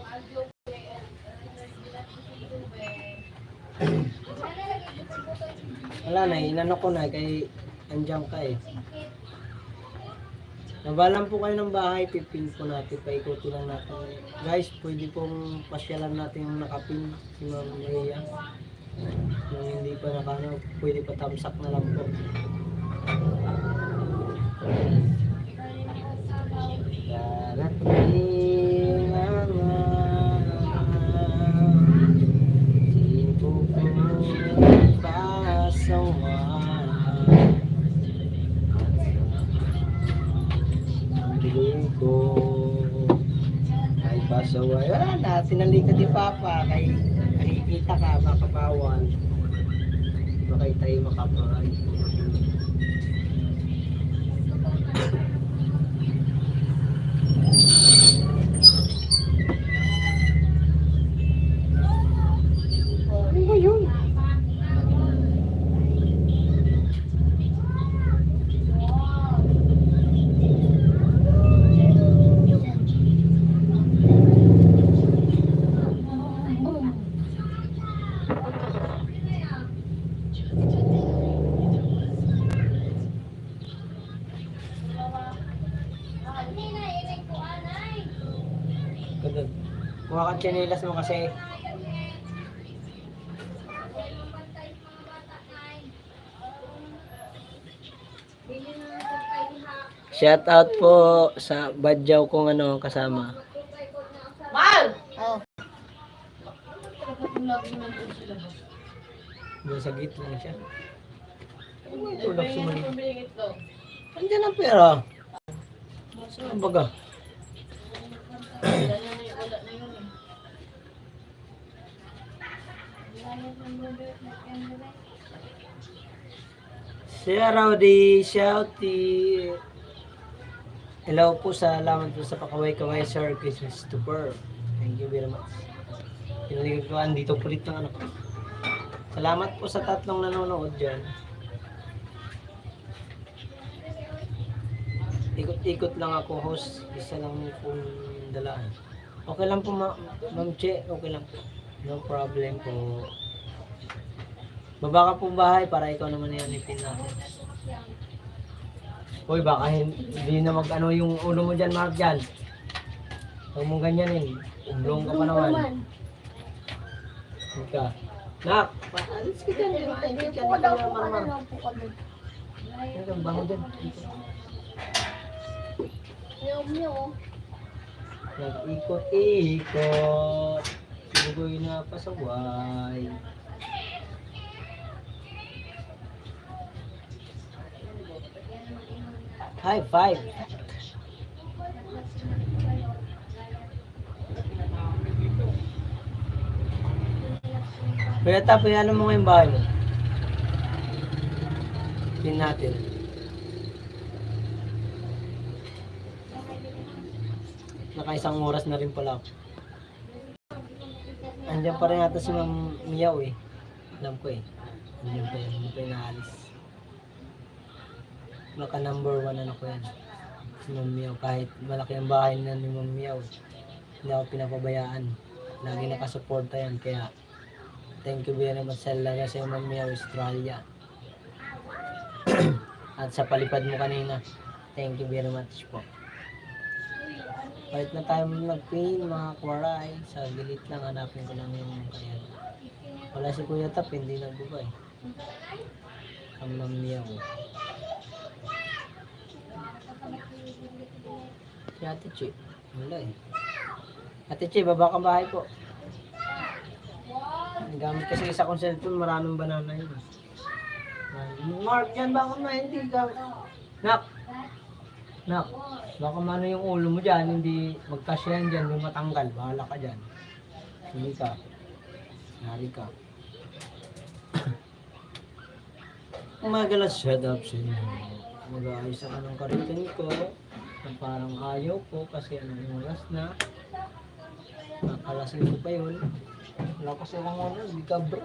Wala na, inano ko na kay andiyan ka eh. Nabalan po kayo ng bahay, pipin po natin, paikutin lang natin. Guys, pwede pong pasyalan natin yung nakapin si Ma'am Maria. Yung hindi pa nakano, pwede pa tamsak na lang po. Darating ang sino ko'y pasawa. Ko ay pasaway. Wala na, sinalika di Papa kay nakikita ka, baka bawal. Baka tayo makapagay. Ano ba yun? Ganun. Kuha kang tsinelas mo kasi. Shout out po sa badyaw kong kasama. Mal! Oh, Dapat lagi nandun sila ba? Doon sa gate lang siya. Ano ba ito? Ito Laks yung sumali. pambingit daw. Andiyan ang pera. Saan baga? Wala na yung ulat na yun eh. Siya Rowdy, shouty. Hello po, salamat po sa pakaway-kaway, Sir Christopher. Thank you very much. Pinaligod ko, andito po rito ng ko. Salamat po sa tatlong nanonood dyan. Ikot-ikot lang ako, host. Isa lang pong dalaan. Okay lang po, Ma'am Che. Okay lang po. No problem po. Baba ka pong bahay para ikaw naman ianipin natin. Hoy, baka hindi na mag-ano yung ulo mo dyan, Mark, dyan. Huwag mong ganyanin. Umblong ka pa naman. Ika. Nak! Alis ka dyan. Hindi ka na naman. Ito, bango dyan. Nag-ikot-ikot. Sinugoy na pasaway. High five. Kuya Tap, ano mo ngayong bahay mo? Pin natin. Nakaisang oras na rin pala ako. Andiyan pa rin yata si Ma'am Miyaw eh. Alam ko eh. Andiyan pa yun. Hindi pa yung naalis. Naka number 1 ko yan. Si Ma'am Miyaw. Kahit malaki ang bahay na ni Ma'am Miyaw. Hindi ako pinapabayaan. Lagi nakasuporta yan. Kaya thank you very much talaga sa Ma'am Miyaw Australia. At sa palipad mo kanina. Thank you very much po. Kahit na tayo nag-pin, mga kwaray, sa gilid lang, hanapin ko lang yung kaya. Wala si Kuya Tap, hindi nagbubay. Ang Ma'am Miyaw. Si Ate Che, wala eh. Ate Che, baba ka bahay po. Gamit kasi sa kong cellphone, maraming banana yun. Mark, yan ba ako na hindi ka? Nak, baka mano yung ulo mo dyan, hindi magkasya yan dyan, yung matanggal, bahala ka dyan. Hindi ka. Nari ka. Umagalas, shut up sa inyo. Mag-aayos ako ng kariton ko. Na parang ayaw ko kasi anong oras na. Nakalasin ko pa yun. Wala ko silang oras, di ka bro.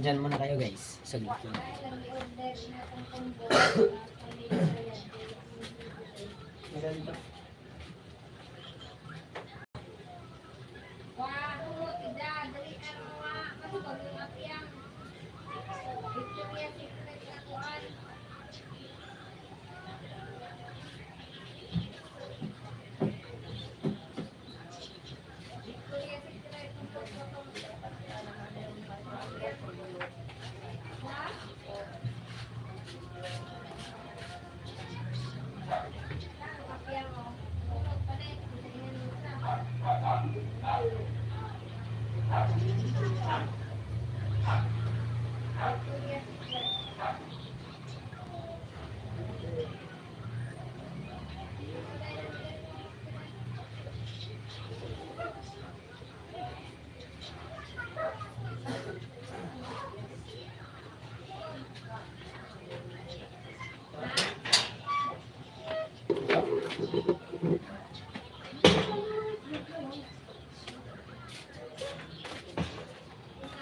Diyan muna kayo guys. Saglit lang.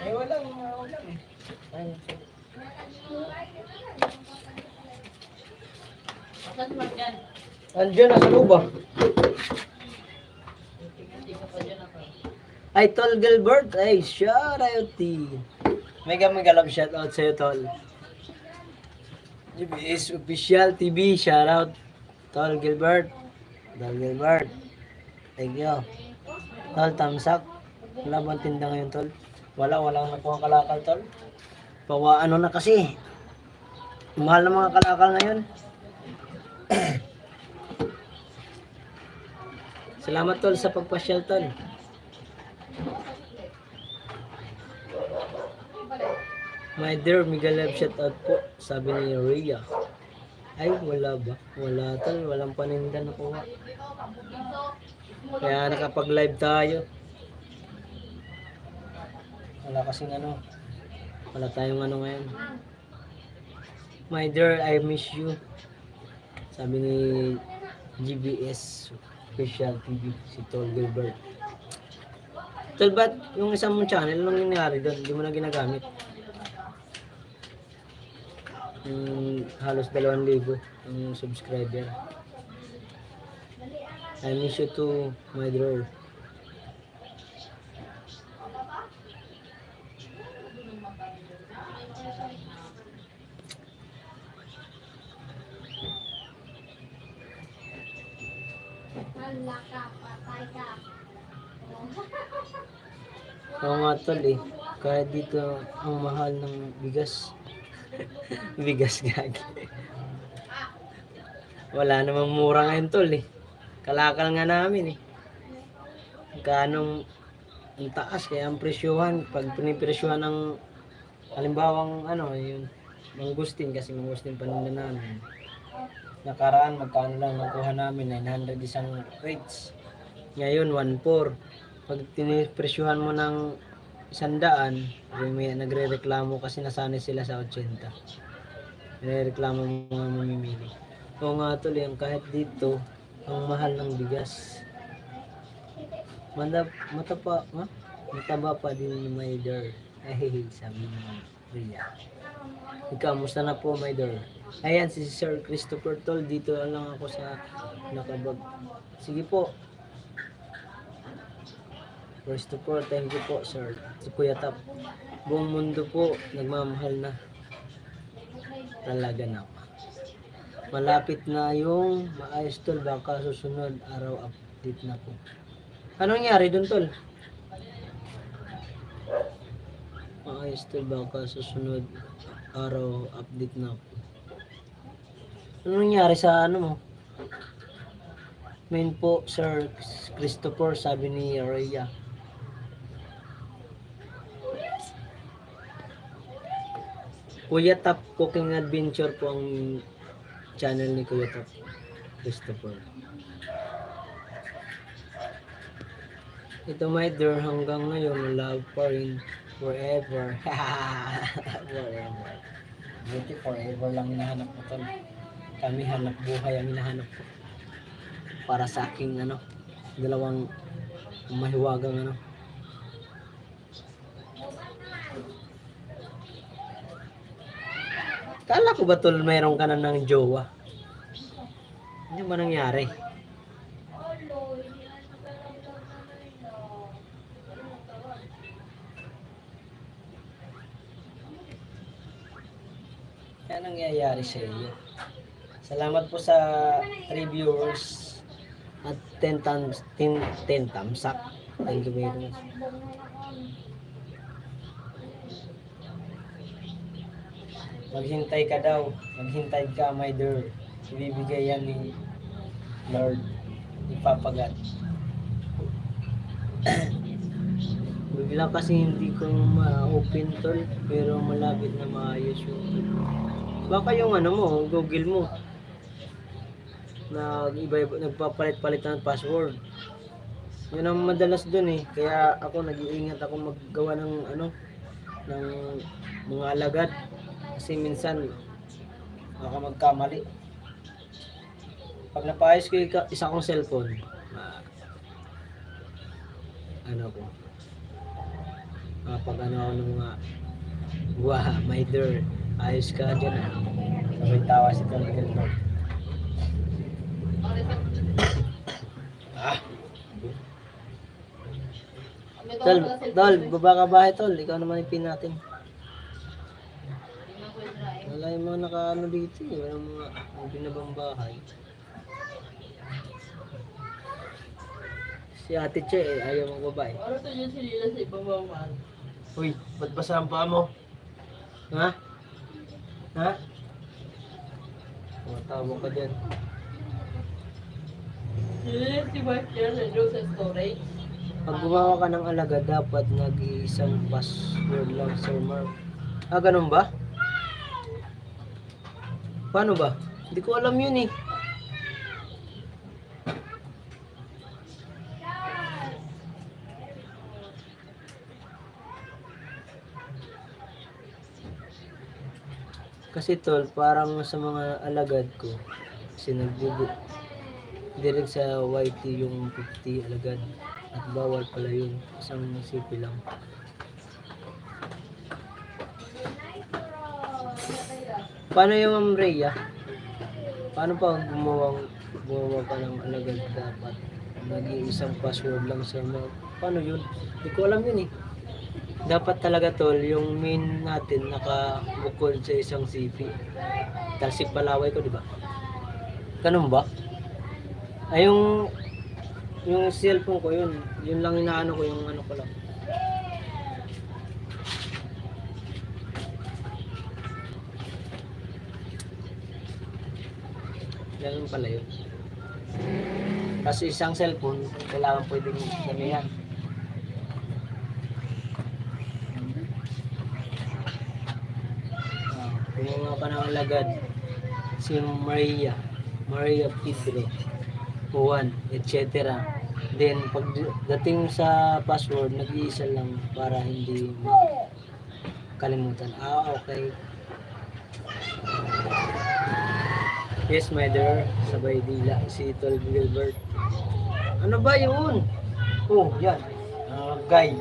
Ay, walang eh. Ay, Asan ba dyan? andiyan na sa luba. Hindi ka pa dyan ako. Ay, Tol Gilbert. Ay, shout out to mega love shout out sa'yo, Tol. GBS Official TV, shout out. Tol Gilbert. Tol Gilbert. Thank you. Tol, thumbs up. Wala bang tinda ngayon, Tol? Walang nakuha kalakal, Tol. Ano na kasi. Mahal na mga kalakal ngayon. Salamat, Tol, sa pagpasyal, Tol. My dear, mega love shout out po, sabi ni Rhea. Ay, wala ba? Wala, Tol. Walang paninda nakuha. Kaya nakapag-live tayo. Wala kasing ano. Wala tayong ano ngayon. My dear, I miss you. Sabi ni GBS Official TV, si Tol Gilbert. Tol, ba't yung isang mong channel, anong nangyari doon? Hindi mo na ginagamit. Halos 2,000 ang subscriber. I miss you too, my dear. Hala ka, patay ka. Oo nga, Tol eh. Kahit dito ang mahal ng bigas. Bigas gagi. Wala namang mura ngayon, Tol eh. Kalakal nga namin eh. Kanong ang taas kaya ang presyuhan. Pag pinipresyohan ng halimbawang ano, yung mangustin kasi mangustin paninda namin. Nakaraan magkano lang nakuha namin, 900 isang rates. Ngayon 1,400. Pag pinipresyuhan mo ng 100, may nagrereklamo kasi nasanay sila sa 80. Nagrereklamo mga mamimili. Oo nga, Tol, yung kahit dito ang mahal ng bigas. Mataba pa din ni my dear. Ay, sabi ni Rhea. Ikaw, musta na po, my dear? Ayan, si Sir Christopher, Tol. Dito lang ako sa nakabag. Sige po. Christopher, thank you po, sir. Si Kuya Tap. Buong mundo po, nagmamahal na. Talaga na. Malapit na yung maayos, Tol. Baka susunod araw update na po. Anong nangyari dun, Tol? Maayos, Tol. Baka susunod araw update na po. Anong nangyari sa ano mo? Main po, Sir Christopher, sabi ni Rhea. Kuya Tap Cooking Adventure po ang channel ni Kuya Tap Christopher. Ito, my dear, hanggang ngayon, love pa rin forever. Forever. Buti forever lang hinahanap ko, Tol. Kami hanap buhay ang hinahanap ko. Para sa aking dalawang mahiwagang Kala ko ba tol mayroon ka na ng jowa? Ano ba nangyari? Kaya nangyayari sa iyo. Salamat po sa 3 viewers at 10 thumbs up. Thank you very much. Maghintay ka daw. Maghintay ka, my dear. Ibibigay yan ni Lord. Ipapagat. Bigla kasi hindi ko ma-open tol, pero malapit na maayos yung baka yung ano mo, Google mo. Nagpapalit-palit ng password. Yun ang madalas dun eh. Kaya ako nag-iingat ako maggawa ng ng mga alagad. Kasi minsan baka magkamali. Pag napaayos ko yung isa kong cellphone, pag ako ng mga my dear, ayos ka dyan ah. Sabay tawa si Tol. Tol, baba ka bahay tol, ikaw naman ipin natin. Wala yung mga nakaano dito eh, walang mga binabang bahay. Si Ate Che eh, ayaw magbaba eh. Ano to yun sinila sa ibang mahal? Uy, ba't basa ang paa mo? Ha? Ha? Tawag ka dyan. Si Mark yan, nandun sa storage. Pag gumawa ka ng alaga, dapat nag-iisang password lang, Sir Mark. Ganun ba? Paano ba? Hindi ko alam yun eh. Kasi tol, parang sa mga alagad ko, kasi direct sa YT yung 50 alagad. At bawal pala yun, isang sipi lang. Paano yung Ma'am Rhea? Paano pa gumawa ka ng alagad dapat? Nag-iisang password lang sa mga. Paano yun? Hindi ko alam yun eh. Dapat talaga tol, yung main natin nakabukod sa isang CP. Talsik palaway ko, di ba? Ganun ba? Ay, yung cellphone ko yun lang inaano ko, yung ano ko lang. Ganun pala yun. Kasi isang cellphone, kailangan pwedeng damihan. Gumawa ka ng alagad. Si Maria Pedro, Juan, etc. Then, pagdating sa password, nag-iisa lang para hindi makalimutan. Okay. Yes, my dear. Sabay dila. Si Tol Gilbert. Ano ba yun? Oh, yan. Guy.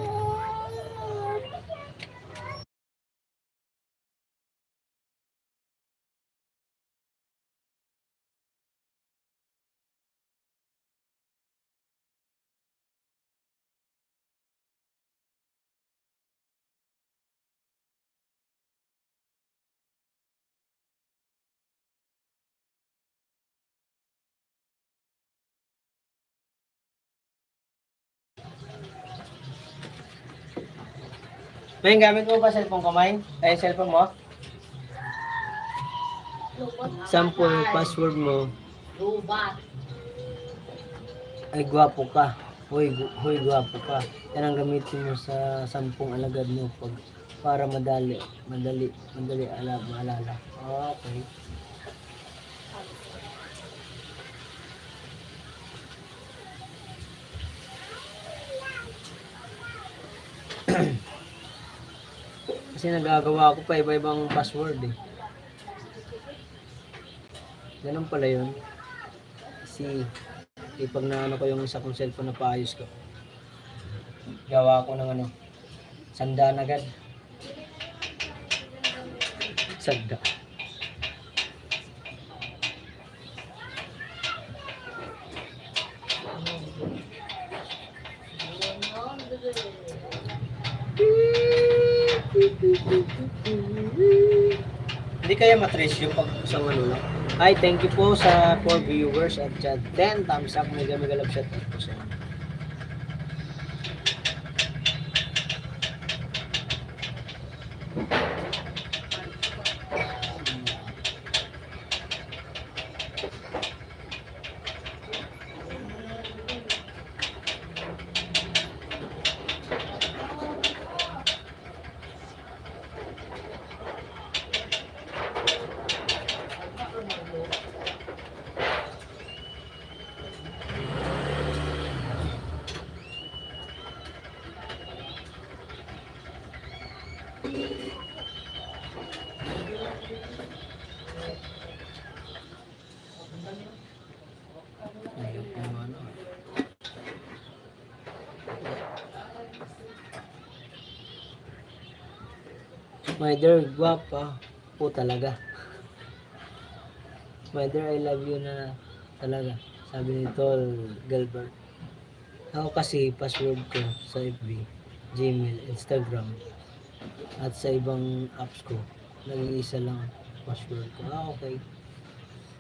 May gamit mo ba cellphone ko, May? Ay, cellphone mo? Sample password mo. Lubat. Ay, gwapo ka. Hoy, gwapo ka. Yan ang gamitin mo sa 10 alagad mo para madali maalala. Okay. Kasi nagagawa ko pa iba-ibang password eh. Ganun pala yun. Kasi pag naano ko yung isa kong cellphone na paayos ko, gawa ko ng sandaan agad. Sagda. Hindi kaya matrace yung pag isang ano lang. Hi, thank you po sa 4 viewers at chat 10 thumbs up. Mega love shot po sa inyo. Ayun po ano. My dear, guwapa po talaga. My dear, I love you na talaga. Sabi ni Tol Gilbert. Ako kasi, password ko sa FB, Gmail, Instagram, at sa ibang apps ko, nag-iisa lang password ko. Okay.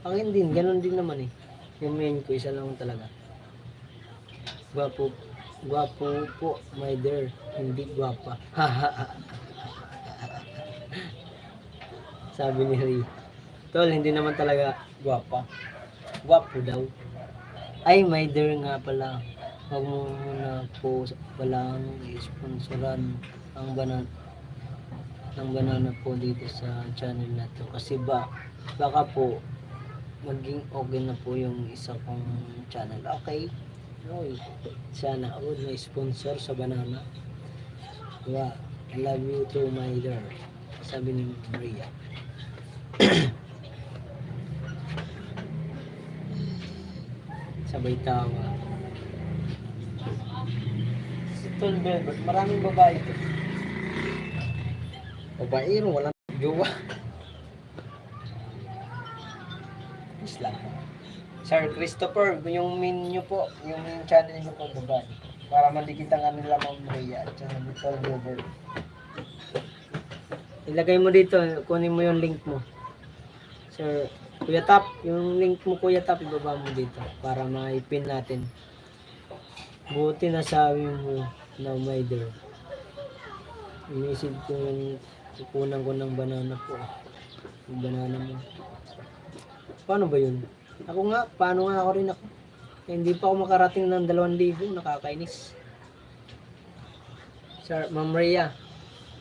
Akin din, ganun din naman eh. Yung main ko, isa lang talaga. Gwapo, gwapo po, my dear, hindi gwapa. Sabi ni Ray. Tol, hindi naman talaga gwapa. Gwapo daw. Ay, my dear nga pala. Huwag mo muna po palang i-sponsoran ang banana po dito sa channel na to. Kasi baka po maging okay na po yung isa kong channel. Okay. Oy, sana all may sponsor sa banana. Diba? I love you too, my dear. Sabi ni Maria. Sabay tawa. Si Tol Belbert, maraming babae ito. Babae rin, walang jowa. Islam. Sir Christopher, yung main nyo po, yung main channel nyo po, babae. Para mandikita nga nila Ma'am Maria at saka ni Tol Belbert. Ilagay mo dito, kunin mo yung link mo. Sir, Kuya Tap, yung link mo Kuya Tap, ibaba mo dito para ma-pin natin. Buti na sabi mo na my dear. Inisip ko yung kukunan ko ng banana po. Yung banana mo. Paano ba yun? Ako nga, paano nga ako rin ako? Eh, hindi pa ako makarating ng 2,000, nakakainis. Sir, Ma'am Rhea,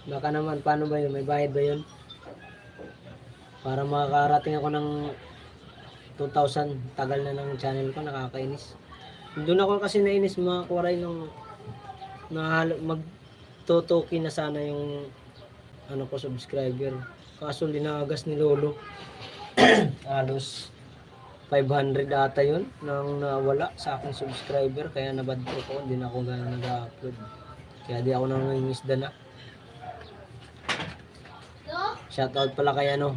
baka naman, paano ba yun? May bayad ba yun? Para makakarating ako ng 2,000, tagal na ng channel ko, nakakainis. Doon ako kasi nainis, makakuha rin ng magtutuki na sana yung ano ko, subscriber. Kaso linagas ni Lolo. Halos 500 ata yun nang nawala sa aking subscriber, kaya nabad ko, hindi na ako gano'n nag-upload. Kaya di ako nangingisda na. Shoutout pala kay ano,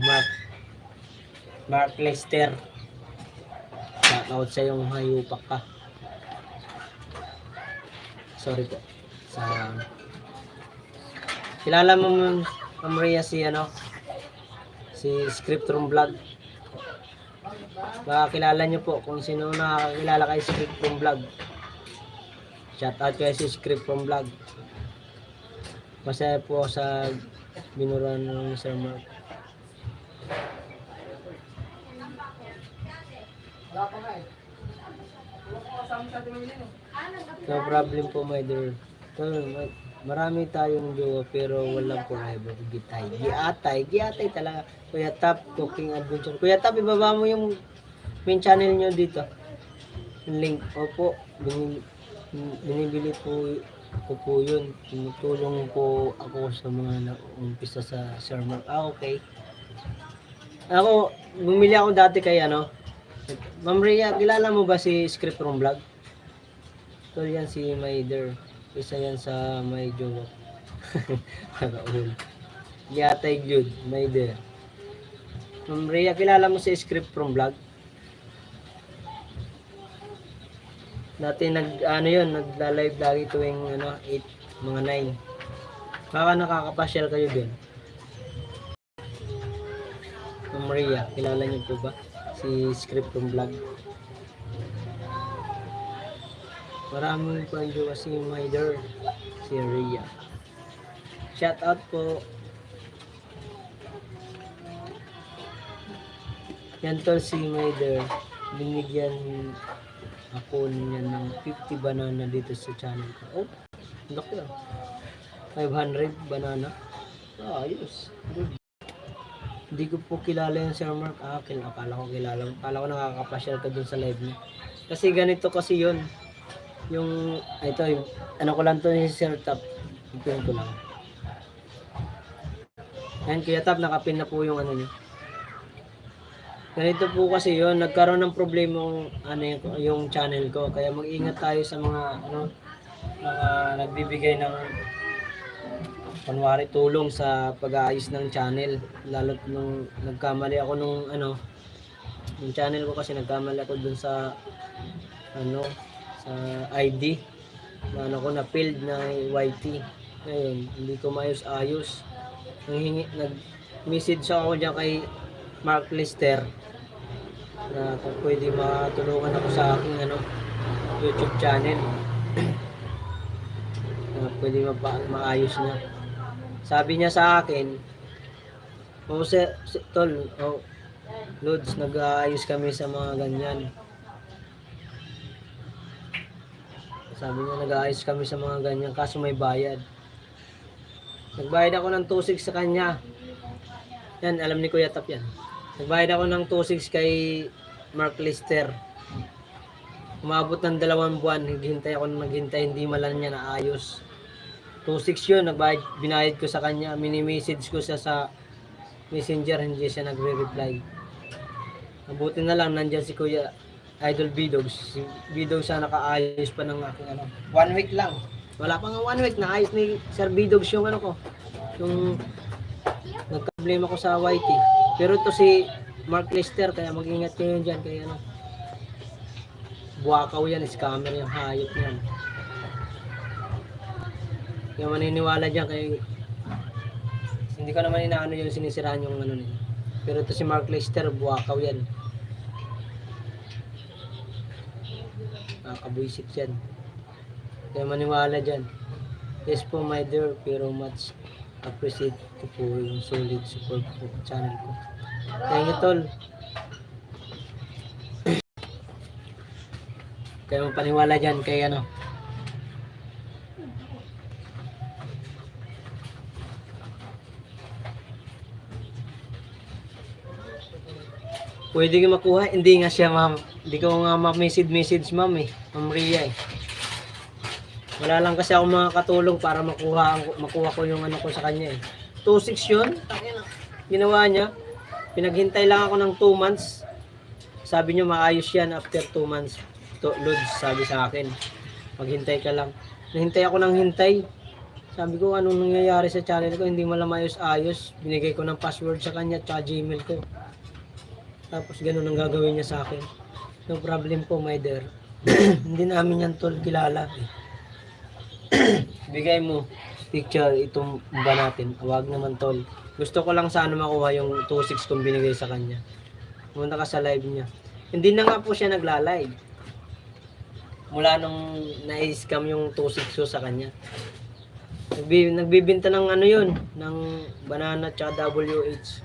Mark Lester. Shoutout sa yung hayupak ka. Sorry po. Kilala mo Ma'am Rhea si ano? Si Script Room Vlog. Baka kilala nyo po kung sino nakakilala kay Script Room Vlog. Shoutout kay si Script Room Vlog. Masaya po sa binuran ng Sir Mark. No problem po, my dear. Marami tayong jowa pero walang forever. Giatay talaga. Kuya Tap, Cooking Adventure. Kuya Tap, ibaba mo yung main channel nyo dito. Link. Opo, binibili po yun. Tinutulong po ako sa mga umpisa sa sermon. Okay. Ako, bumili ako dati kay ano. Ma'am Rhea, kilala mo ba si Script Room Vlog? Ito yan si Maider. Isa yan sa may jowa. Yatay good, Maider. Ma'am Rhea, kilala mo si Script Room Vlog? Dati nagla-live lagi tuwing 8, mga 9. Baka nakakapasyal kayo din. Ma'am Maria, kilala niyo po ba? Si Script from Vlog. Maraming panjo kasi Myder, si Rhea. Shout out po. Yan tol si Myder. Binigyan ako niya ng 50 banana dito sa channel ko. Oh, laki ah. 500 banana. Ayos. Good. Hindi ko po kilala yung Sir Mark. Akala ko kilala. Akala ko nakakapasyal ka dun sa live niya. Kasi ganito kasi yun. Yung, ito yung, ano ko lang to yung Sir Tap. Ipin ko lang. Ayan, Kuya Tap, nakapin na po yung ano niya. Ganito po kasi yun, nagkaroon ng problema yung channel ko. Kaya mag-ingat tayo sa mga, mga nagbibigay ng kunwari tulong sa pag-aayos ng channel. Lalo nung nagkamali ako yung channel ko kasi nagkamali ako dun sa sa ID na na-failed na YT. Ngayon, hindi ko maayos-ayos. Nag-message ako dyan kay Mark Lister na kung pwede matulungan ako sa aking YouTube channel. Na pwede maayos na. Sabi niya sa akin, Tol, Lods, nag-aayos kami sa mga ganyan. Sabi niya, nag-aayos kami sa mga ganyan, kaso may bayad. Nagbayad ako ng 2.6 sa kanya. Yan, alam ni Kuya Tap yan. Nagbayad ako ng 2.6 kay Mark Lister. Umabot ng 2 buwan, naghintay, hindi malan niya naayos. 2.6 yun, binayad ko sa kanya, mini-message ko siya sa Messenger, hindi siya nagre-reply. Mabuti na lang, nandyan si Kuya Idol Bidogs. Si Bidogs siya nakaayos pa ng aking 1 week lang. Wala pa nga 1 week, naayos ni Sir Bidogs yung yung nagka-problema ko sa YT. Pero ito si Mark Lister, kaya mag-ingat kayo dyan, kaya buwakaw yan, scammer yung hayop yan. Kaya maniniwala dyan, kaya hindi ko naman inaano yung sinisiraan yung nila. Pero ito si Mark Lister, buwakaw yan. Nakakabuisit yan. Kaya maniwala dyan. Yes po my dear, pero much appreciate ko po yung solid support po sa channel ko. Thank you tol. Kaya mapaniwala dyan kay pwede ka makuha, hindi nga siya ma'am. Hindi ko nga ma-message ma'am Ma'am Rhea Wala lang kasi ako makakatulong para makuha ko yung ko sa kanya 2.6 yun. Ginawa niya. Pinaghintay lang ako ng 2 months. Sabi niya maayos yan after 2 months. Lods, sabi sa akin. Maghintay ka lang. Nahintay ako ng hintay. Sabi ko anong nangyayari sa channel ko, hindi malang ayos-ayos. Binigay ko ng password sa kanya at Gmail ko. Tapos ganun ang gagawin niya sa akin. No problem po, my dear. Hindi namin yan tol kilala. Bigay mo picture itong ba natin. Awag naman tol. Gusto ko lang sana makuha yung 2.6 kong binigay sa kanya. Pumunta ka sa live niya. Hindi na nga po siya nagla-live. Mula nung na-scam yung 2.6 sa kanya. Nagbibinta ng yun, ng banana tsaka WH.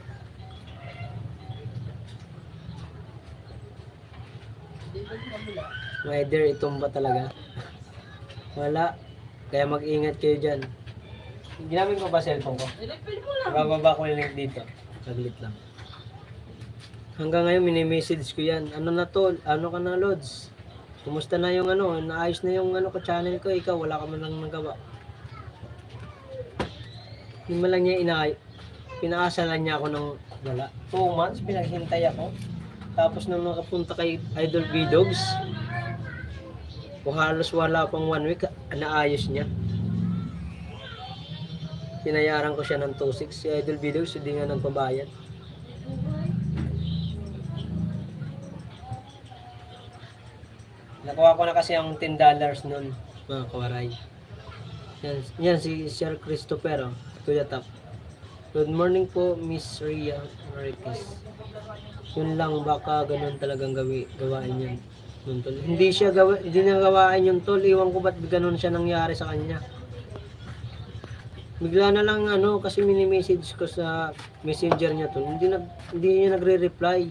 Either itumba talaga. Wala. Kaya mag-ingat kayo dyan. Ginamit ko ba cellphone ko? Bababa ko yung link dito. Saglit lang. Hanggang ngayon mini-message ko yan. Ano na to? Ano ka na Lods? Kumusta na yung naayos na yung ko channel ko. Ikaw wala ka man lang nagawa. Hindi man lang niya pinaasalan niya ako ng wala. 2 months pinaghintay ako. Tapos nung nakapunta kay Idol Bidogs, kung halos wala pang 1 week, naayos niya. Pinayaran ko siya ng 2.6. Si Idol Bidogs, hindi nga nagpabayad. Nakuha ko na kasi ang $10 nun, mga kawaray. Yan si Sir Christopher, Kuya Tap. Good morning po, Miss Ria Marites. Yun lang, baka ganun talagang gawain yun. Yun, tol. Hindi niya gawain yung tol. Iwan ko ba't ganun siya nangyari sa kanya. Bigla na lang kasi mini-message ko sa messenger niya tol. Hindi niya nagre-reply.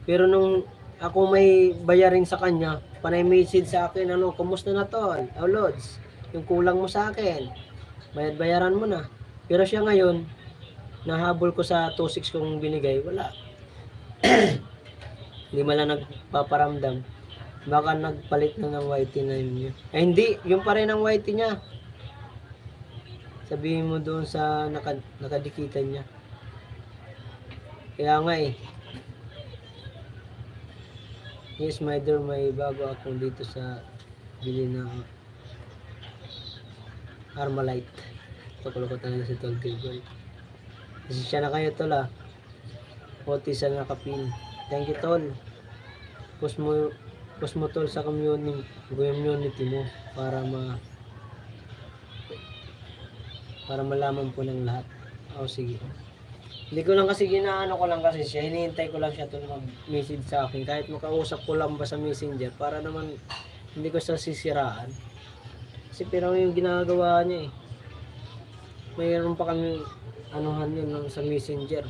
Pero nung ako may bayarin sa kanya, panay message sa akin, kumusta na tol? Oh, Lods, yung kulang mo sa akin. Bayaran mo na. Pero siya ngayon, nahabol ko sa 2.6 kong binigay, wala. Hindi man lang nagpaparamdam. Baka nagpalit na ng whitey na yun niya. Hindi, yung pa rin ang whitey niya. Sabihin mo doon sa nakadikitan niya. Kaya nga Yes, my dear, may bago ako dito sa bili na Armalite. Tukulo ko talaga si Tol Gilbert. Kasi siya na kayo tol Otis na nakapin. Thank you tol. Post mo tol sa community mo para malaman po ng lahat. Sige. Hindi ko lang kasi ginaano ko lang kasi siya. Hinihintay ko lang siya tol mag-message sa akin. Kahit makausap ko lang ba sa messenger para naman hindi ko siya sisiraan. Kasi pero yung ginagawa niya mayroon pa kami yun sa messenger.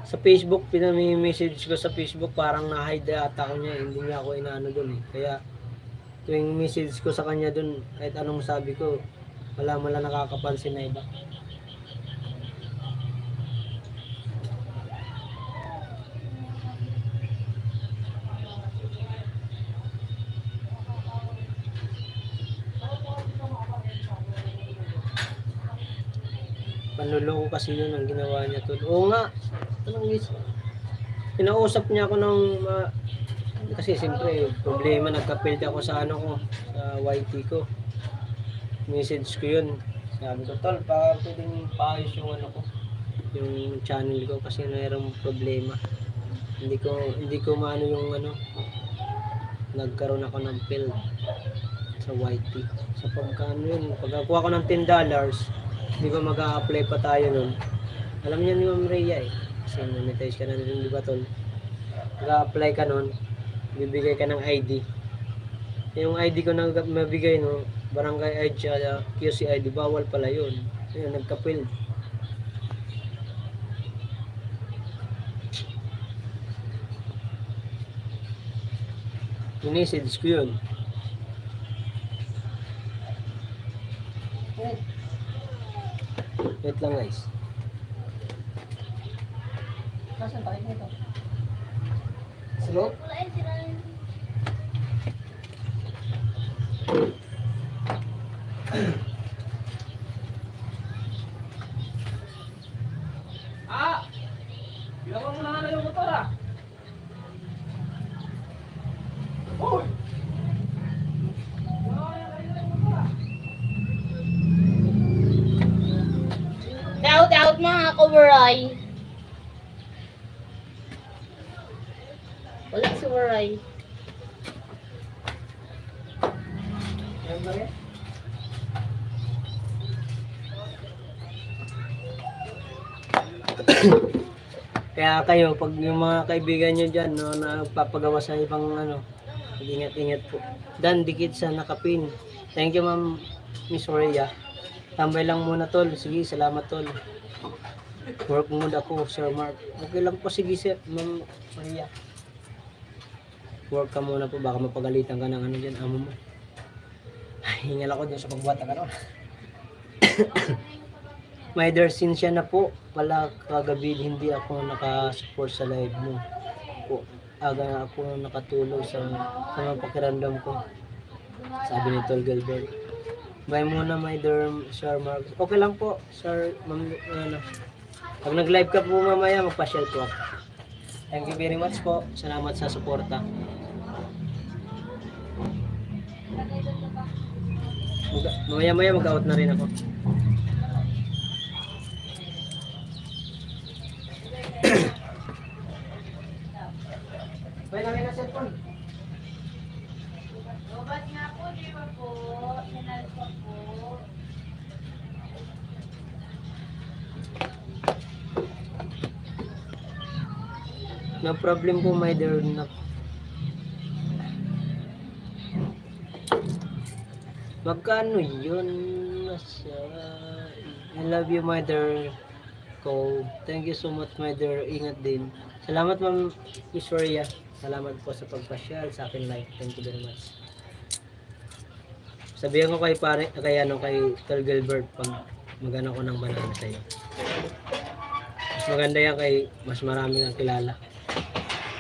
Sa Facebook, pinami-message ko sa Facebook, parang na-hide ata ko niya. Hindi niya ako inaano dun Kaya tuwing message ko sa kanya dun, kahit anong sabi ko, wala nakakapansin na iba. Panluloko kasi yun ang ginawa niya tol. Oo nga. Pinausap niya ako ng kasi siyempre problema, nagka-failed ako sa sa YT ko. Message ko yun. Sabi ko, tol, pwedeng paayos yung yung channel ko kasi mayroong problema. Hindi ko maano yung nagkaroon ako ng failed sa YT. Sa pagkakuha ko ng $10, hindi ko mag-a-apply pa tayo nun. Alam niya ni Ma'am Rhea kasi monetize ka na nun, di ba tol? Mag-a-apply ka nun, bibigay ka ng ID. Yung ID ko na mabigay barangay ID QC ID, bawal pala yun. Ayun, nagka-failed. Message ko yun. Wait lang guys. Nasaan tayo nito? Slow? Bilang mo na yung motor Hoy! Out na ako, Waray. Wala si Waray. Kaya kayo, pag yung mga kaibigan nyo dyan, nagpapagawa sa ibang ingat-ingat po. Dan, dikit sa nakapin. Thank you, Ma'am Miss Rhea. Tambay lang muna, tol. Sige, salamat, tol. Work mode ako, Sir Mark. Okay lang po, sige, Sir Ma'am Rhea. Work ka muna po, baka mapagalitan ka ng dyan, amo mo. Hingal ako dyan sa pagbuhat ng My dear Cynthia na po, pala kagabi hindi ako nakasupport sa live mo. Aga na ako nakatulog sa mga pakiramdam ko. Sabi ni Tol Gilbert. Bye muna, my dear Sir Mark. Okay lang po, Sir Ma'am. Pag nag-live ka po mamaya, magpa-share po ako. Thank you very much po. Salamat sa suporta. Mamaya-maya mag-out na rin ako. Bye na cellphone. No problem po, my dear. No. Magkano yun? I love you, my dear. Ko. Thank you so much, my dear. Ingat din. Salamat, Ma'am Iswarya. Salamat po sa pagpasyal sa akin live. Thank you very much. Sabihan ko kay pare, kay Tol Gilbert pag magano ko ng banana sa iyo. Mas maganda yan kay mas marami nang kilala.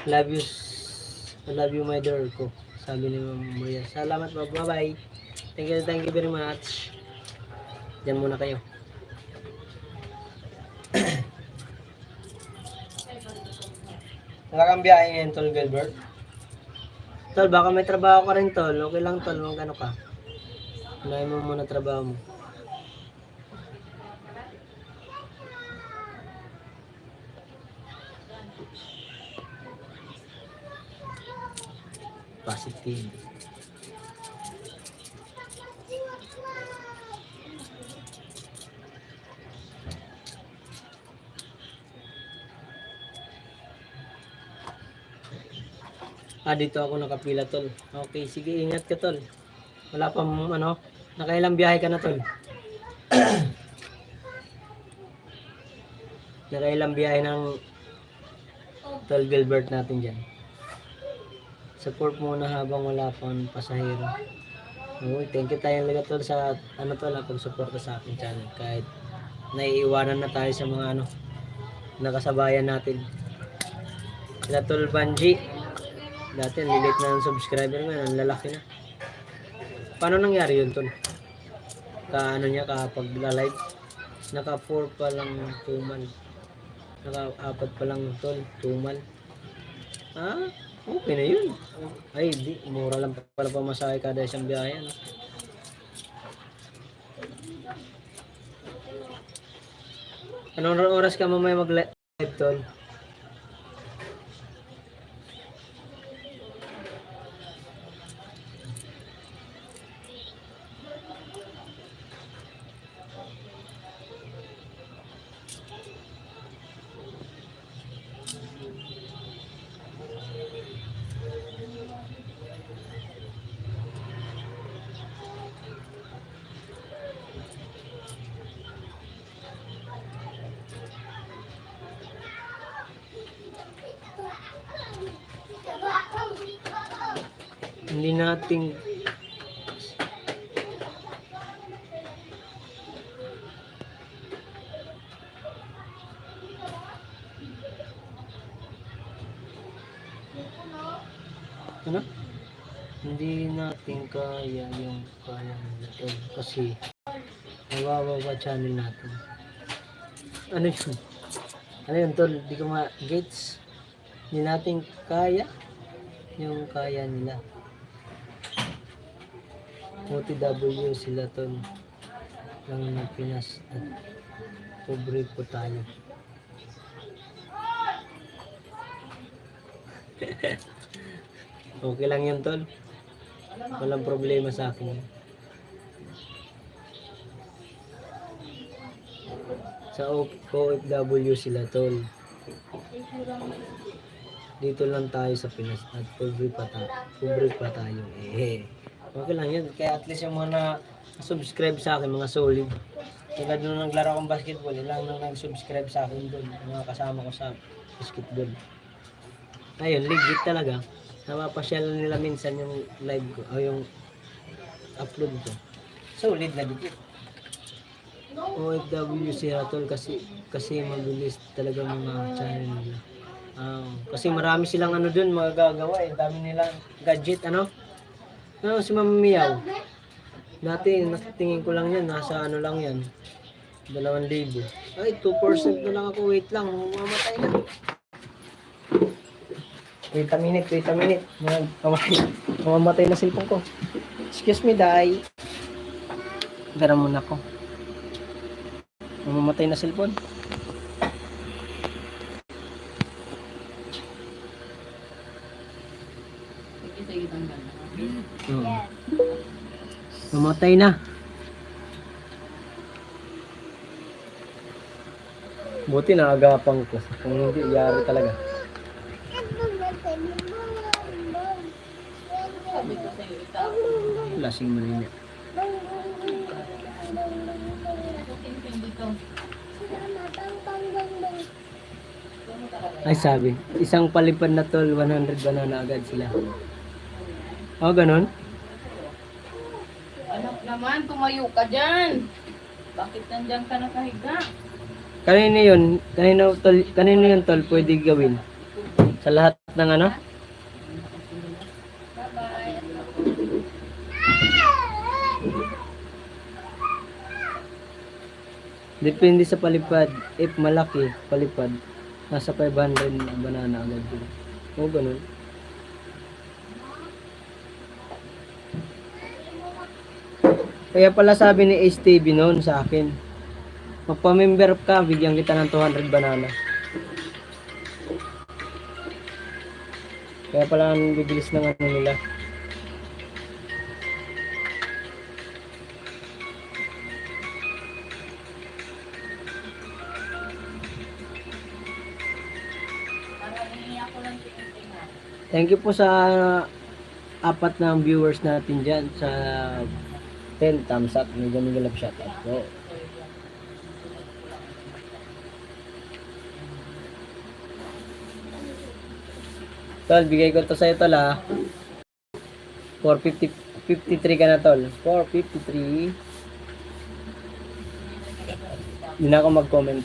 Love you. I love you, my dear ko. Sabi ni Ma'am Maria. Salamat po. Bye-bye. Thank you very much. Diyan muna kayo. Wala kang biyahe ngayon, Tol Gilbert? Tol, baka may trabaho ka rin, Tol. Okay lang, Tol. Magano ka? Unahin mo muna trabaho mo. Positive. Dito ako nakapila, Tol. Okay, sige, ingat ka, Tol. Wala pang, nakailang biyahe ka na, Tol. Nakailang biyahe ng Tol Gilbert natin dyan. Support muna habang wala pang pasahero. Uy, thank you tayong lagat, Tol, sa, Tol, pag-suporta sa aking channel. Kahit naiiwanan na tayo sa mga, nakasabayan natin. Sila Tol Banji. Dati, nilit na ng subscriber ngayon, ang lalaki na. Paano nangyari yun, Tol? Kapag live, naka 4 pa lang tumal. Naka 4 pa lang, Tol, tumal. Okay na yun. Ay, di, mura lang pala pamasahe kada isang biyahe, Anong oras ka mamaya mag-live, Tol? Hindi natin hindi natin kaya yung kaya nito kasi nawawawa channel natin. Ano yun, Tol? Di ko ma-gets. Hindi natin kaya yung kaya nila. OTW sila, Tol, lang ng Pinas at pobre po tayo. Okay lang yun, Tol. Walang problema sa akin. Sa OFW sila, Tol. Dito lang tayo sa Pinas at pobre pa tayo. Okay lang yun. Kaya at least yung mga na-subscribe sa akin, mga solid. Tulad nung naglaro akong basketball, ilang nang nag-subscribe sa akin doon. Mga kasama ko sa basketball. Ayun, legit talaga. Napapasyal nila minsan yung live ko o yung upload ko. Solid na dikit. OFW sila, Tol, kasi mabilis talaga mga channel nila. Kasi marami silang doon magagawa eh. Dami nilang gadget, si Ma'am Miyaw. Dati, natingin ko lang yan. Nasa lang yan. 2,000. Ay, 2% na lang ako. Wait lang. Mamatay na. Wait a minute. Mamamatay na cellphone ko. Excuse me, Day. Gara muna ko. Mamamatay na cellphone. Mamatay na. Buti naagapang ko. Kung hindi, yari talaga. Sabi ko sa'yo, ikaw. Lasing mo rin yan. Hindi ko. Ay sabi, isang palipad na tol, 100 banana agad sila. Oh, ganun? Anak naman, tumayo ka dyan. Bakit nandyan ka nakahiga? Kanino yun? Kanino yun tol pwede gawin? Sa lahat ng ano? Depende sa palipad. If malaki, palipad, nasa 500 na banana agad yun. O ganun. Kaya pala sabi ni Ace TV noon sa akin, magpa-member ka, bigyan kita ng 200 banana. Kaya pala ang bibilis ng ano nila. Thank you po sa apat na viewers natin dyan sa 10 thumbs up. Medyo love shout out po. Tol, bigay ko to sa'yo tol ha. 453 ka na tol. 453. Hindi na ako mag-comment.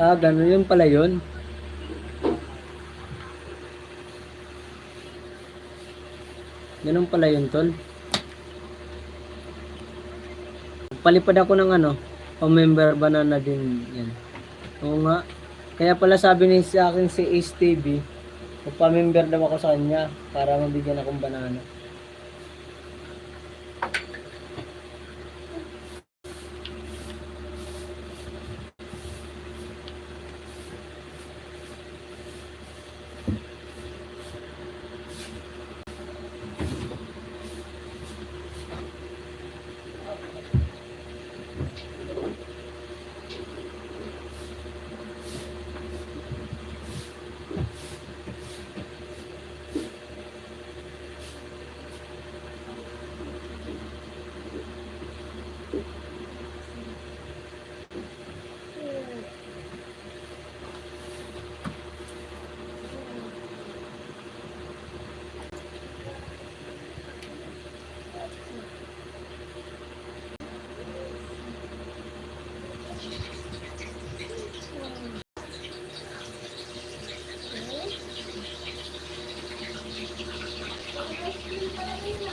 Ah, ganun yun pala yun. Ganun pala yun tol. Palipad ako ng ano, member banana din yan. Oo nga. Kaya pala sabi ni sa akin si Ace TV, magpa-member daw ako sa kanya para mabigyan akong banana.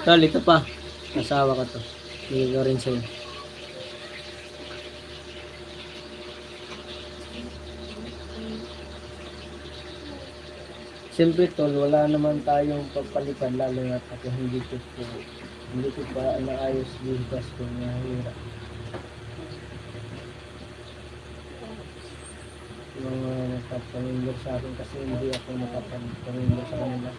Tol, ito pa. Asawa ko to. Bigay ko rin sa'yo. Siyempre tol, wala naman tayong pagpalitan lalo na ako hindi ko pa naayos bukas ko nahihirap. Mga nakapamimber sa akin kasi hindi ako nakapamimber sa kanila.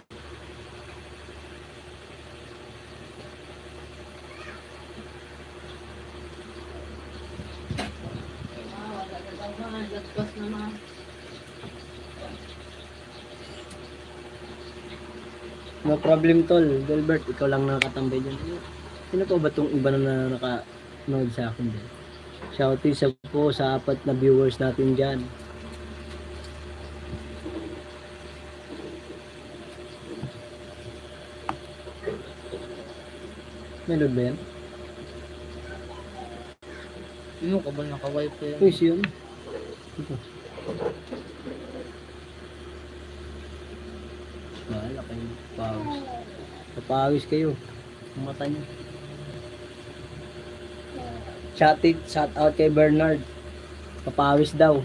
Lagpas naman. No problem tol, Delbert, ikaw lang nakatambay dyan. Sino po ba itong iba na nakanood sa akin dyan? Shoutout sa po sa apat na viewers natin dyan. Meron ba yan? Ano ka ba naka-wifi? Yes, yun. Ito. Wala kayo. Pawis. Papawis kayo. Ang mata niyo. Shout out kay Bernard. Papawis daw.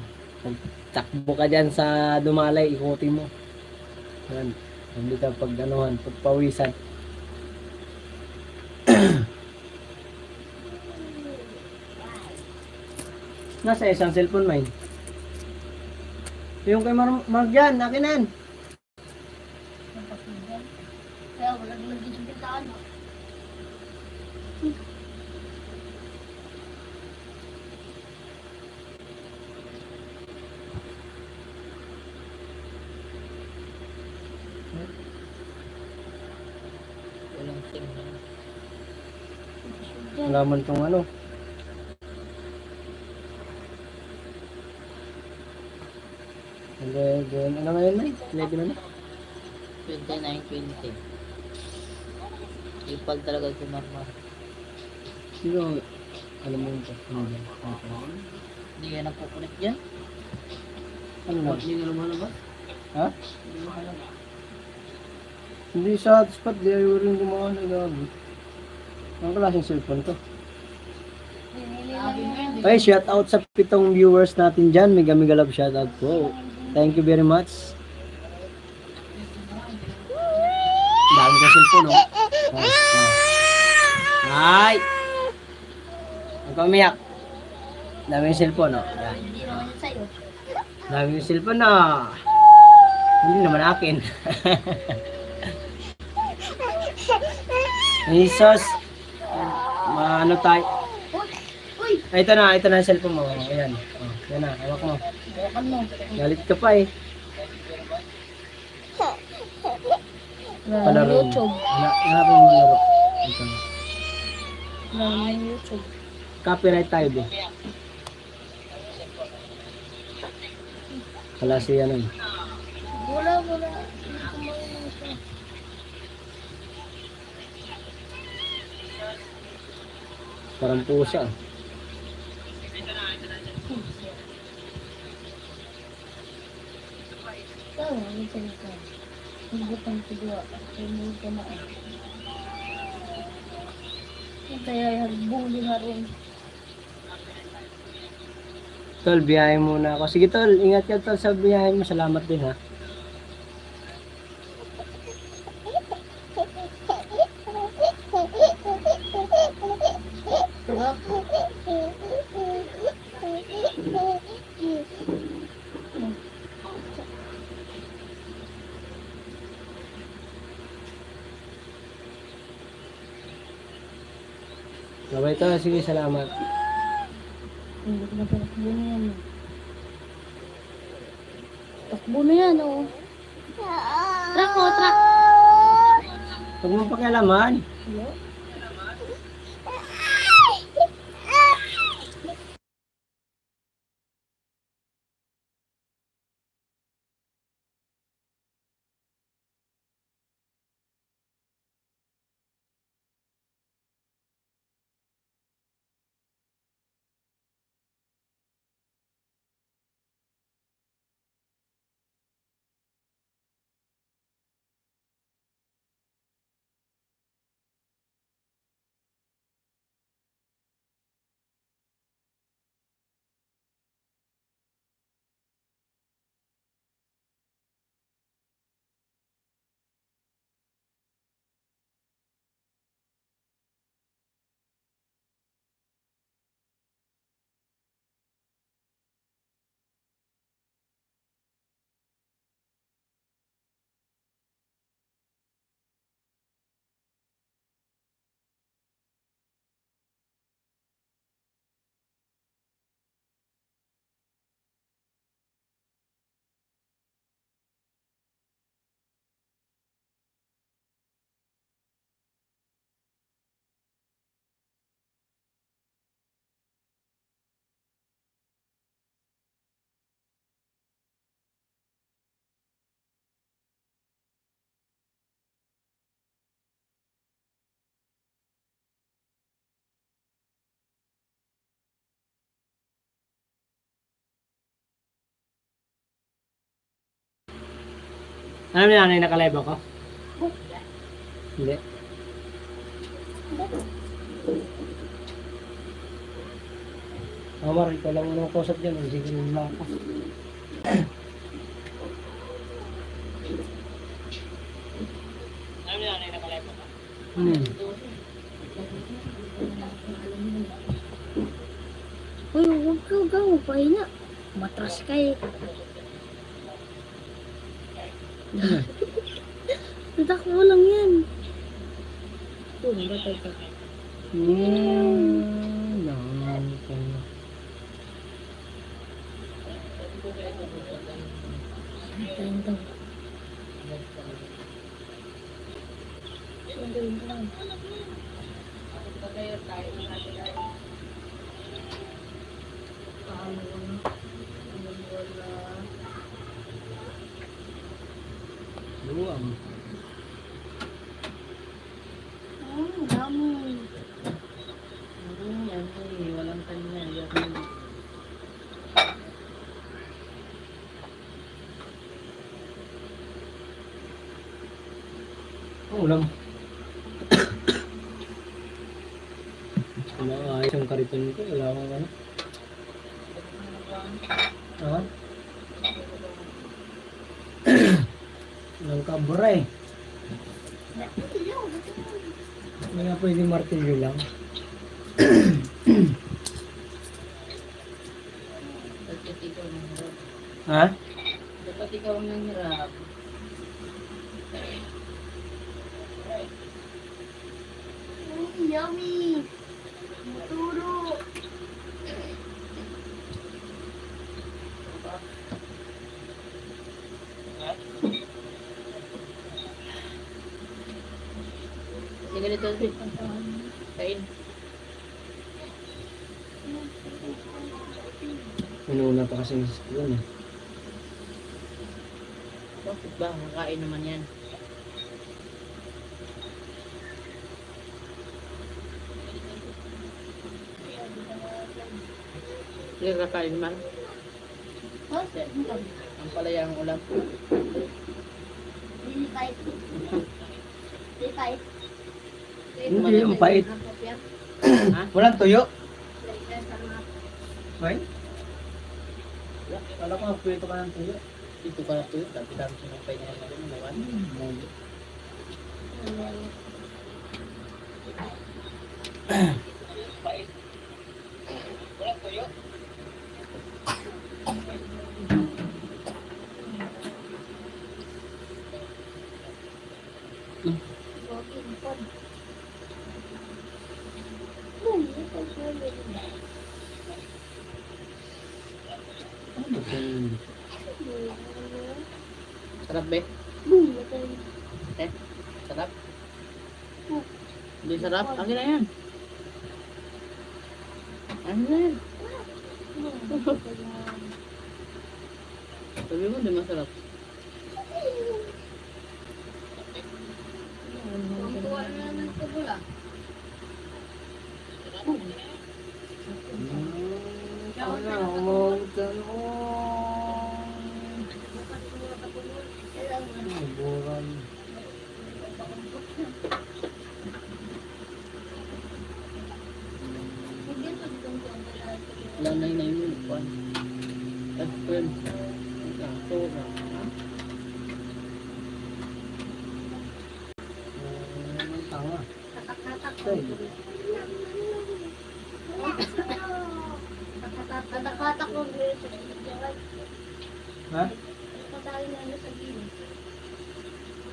Takbo ka dyan sa Dumalay. Ikutin mo. Yan. Hindi ka pag-anuhan. Pagpawisan. Nasa isang cellphone mine. Yung kay Mark dyan, akin na yan. Kaya wala lagi sa bitaan. Malaman kung ano. And then, ano ngayon na? 11 na? 29-20. Ipag talaga si Marmar. Sino? Alam mo yun pa. Hindi kayo nagkukulit dyan? Ano na? Hindi nga lumalabas? Ha? Hindi lumalabas. Hindi sa hotspot, di ayaw rin gumawa na gabi. Ang klaseng cellphone to. Sabi mo yun, Ay, shout out sa 7 viewers natin dyan. Mega mega love shout out po. Thank you very much. Dami ka cellphone, oh. Ay! Huwag ka umiyak. Dami yung cellphone, oh. Yan. Hindi naman sa'yo. Dami yung cellphone, oh. Hindi naman akin. Jesus. Ano tayo? Ay, ito na yung cellphone mo. Ayan. Oh, yan na, hawak mo. Hawakan mo. Galit ka pa eh. Palaro. YouTube. Hanapin mo laro. Ito na. YouTube. Copyright tayo ba? Wala si ano eh. Wala. Hindi ko marunong ito. Parang pusa. Ikaw, ano sa ito? Ang butang siguro. Hindi ko na. Kaya harbong din na rin. Tol, biyahe muna ako. Sige tol, ingat ka tol sa biyahe mo. Salamat din ha. Babay tol, sige salamat. Hindi ko na takbo na yan. Takbo na yan, oh. Truck, oh, truck. Huwag mo pakialaman. Hello? Alam niyo nanay nakalive ako? Hindi. Omar, ikaw lang unang kausap dyan. Sige rin lang ako. Alam niyo nanay nakalive ako? Uy, huwag ka gawa pa na. Matras ka eh. Tatakbo lang yan. Ito, batay ka. Tayo daw. Tayo daw. Dami. Yan eh, walang kanya. Yan. Ulam. Wala nga isang kariton ko. Wala akong ano. Ha? Walang kabra eh. Hindi nga pwede martilyo lang. Dapat ikaw ang hirap. Ha? Dapat ikaw ang nanghirap. Yummy. Maturo. Sige dito. Kain. Inuna pa kasi yun eh. Bakit ba? Makain naman yan. Sige, kakain man. Ang palaya ang ulam. Hindi kahit. Hindi kahit. Hindi yung pait. Ha? Walang tuyo. Right? Kala ko magpwito ka ng tuyo. Dito ka na ito. Dami sinapay niya yung naman. Sarap be? Eh? Sarap? Hindi sarap? Akin na yan. Ano na yan? Sabi mo, di masarap. Tuwa na naman sa bula. Wala na yun kuwan. At friend. Kaso na. Ha? Tanga. Katak-katak ko. Ha? Patay na ano sa gilid.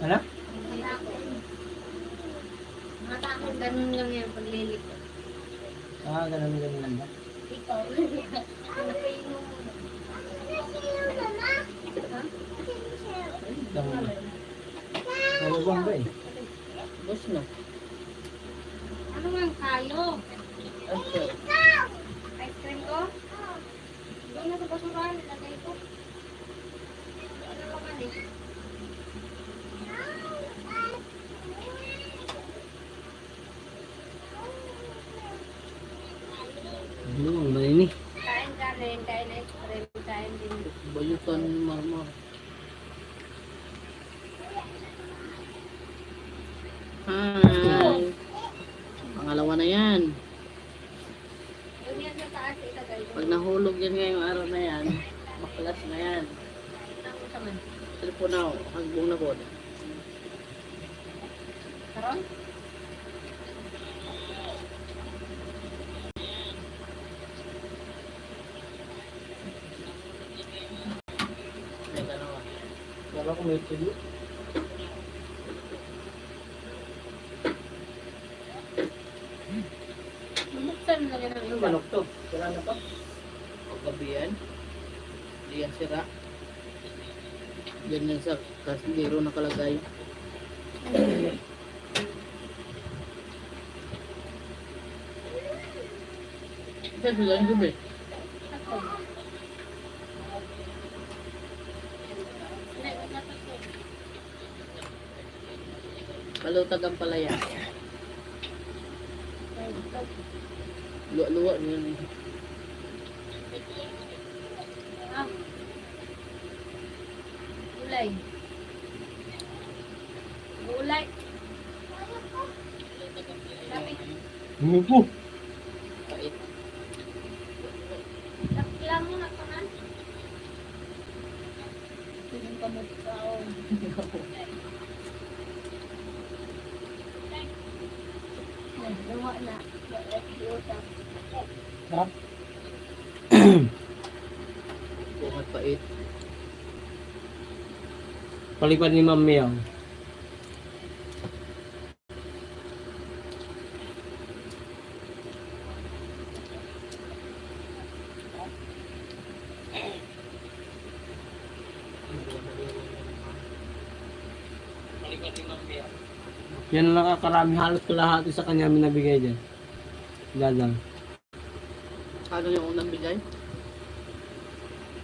Ano? Matakot ganun lang yan paglilikot. Ah, ganun lang ba? Ikaw. Napainom mo na. Tama. Nalubang ba eh? Bus na. Ano man kayo? After. Ice cream ko? Doon na sa basurahan, nilagay ko. Ano naman eh? Ano, mainit. Kain ka rin, kain ice cream, kain din. Bayutan marmar. Hi. Pangalawa na yan. Doon yan sa taas, ilagay ko. Pag nahulog yan ngayong araw na yan, maklas na yan. Tapos naman. Cellphone na ako. Hagbong na po. Karon? May ganawa. Wala ko may tuyo. Buksan na rin ang Ano iba. manok to? Wala na pa? Paggabi yan. Hindi yan sira. Yan yan sa kasindero nakalagay. Kasi sila yung gabi. Ako. Hindi, wag na to. Palutag ang palaya. Luwa-luwa niyan. Ah. Gulay. Gulay. Sabi, Hindi po. Pait. lang mo na kanan. Tingin ka mo tao. Luwa na. Sarap. Bungat pait. Palipad ni Ma'am Miang. Yan ang nakakarami, halos kalahati sa kanya minabigay dyan. Dalang. Ano yung unang bigay?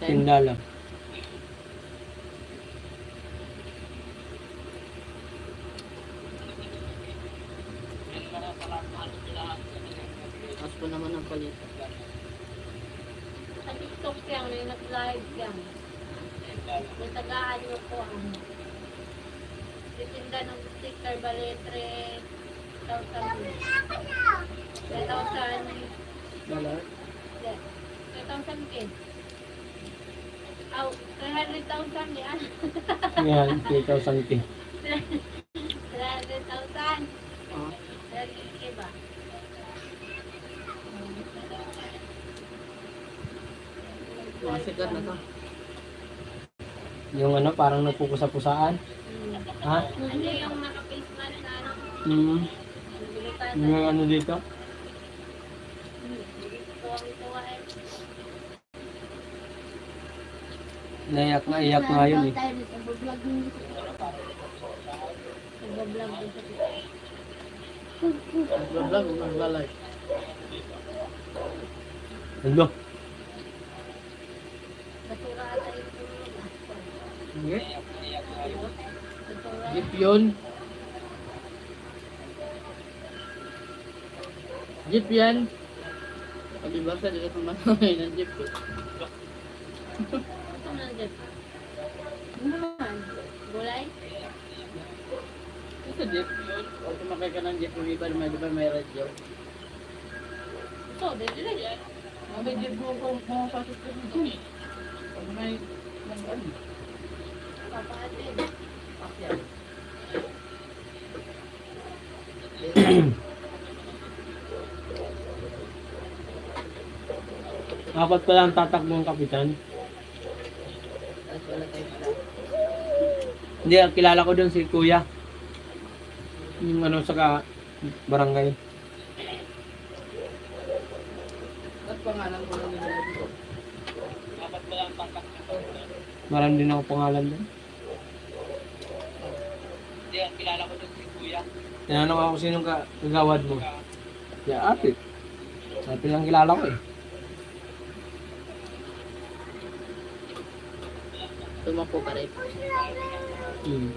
10 dalang. Tapos po naman ang palit. Sa TikTok yan, may nag-live yan. May tagaan nyo po ang titinda ng sticker baletre 3,000. 3,000. Dollar? 3,000 kids. Aw, 300,000 yan. Yan, 3,000 K. 300,000. Oo. 300K ba? Mga sikat na to. Yung ano, parang nagpupusa-pusaan. Ha? Ano yung naka-face mask na ano? Bilitan na. Yung ano dito? Tuwang-tuwa eh. Naiyak na iyak nga yun eh. Nag-vlog din sa TikTok. Nag-vlog o nag-live? Ano? Basura ata yung tulog. Hindi. Basura. Jeep yun. Jeep yan. O diba sa dito sumasakay ng jeep eh. Ito na dyan. Ano naman? Gulay? Ito jeep yun. O sumakay ka ng jeep, di ba may radyo? Ito, dili yan. May jeep mo kung pumapasok ka dito. Pag may nag-ano. Papaatid. Akyan. Apat pa lang tatakbo ng kapitan. Tapos wala tayo pala. Hindi, kilala ko doon si Kuya. Yung ano sa barangay. At pangalan ko lang nila dito. Marami din ako pangalan doon. Hindi, kilala ko doon si Kuya. Tinanong ako sinong kagawad mo. Kaya ate. Ate lang kilala ko eh. Tumakbo ka rin. Hmm.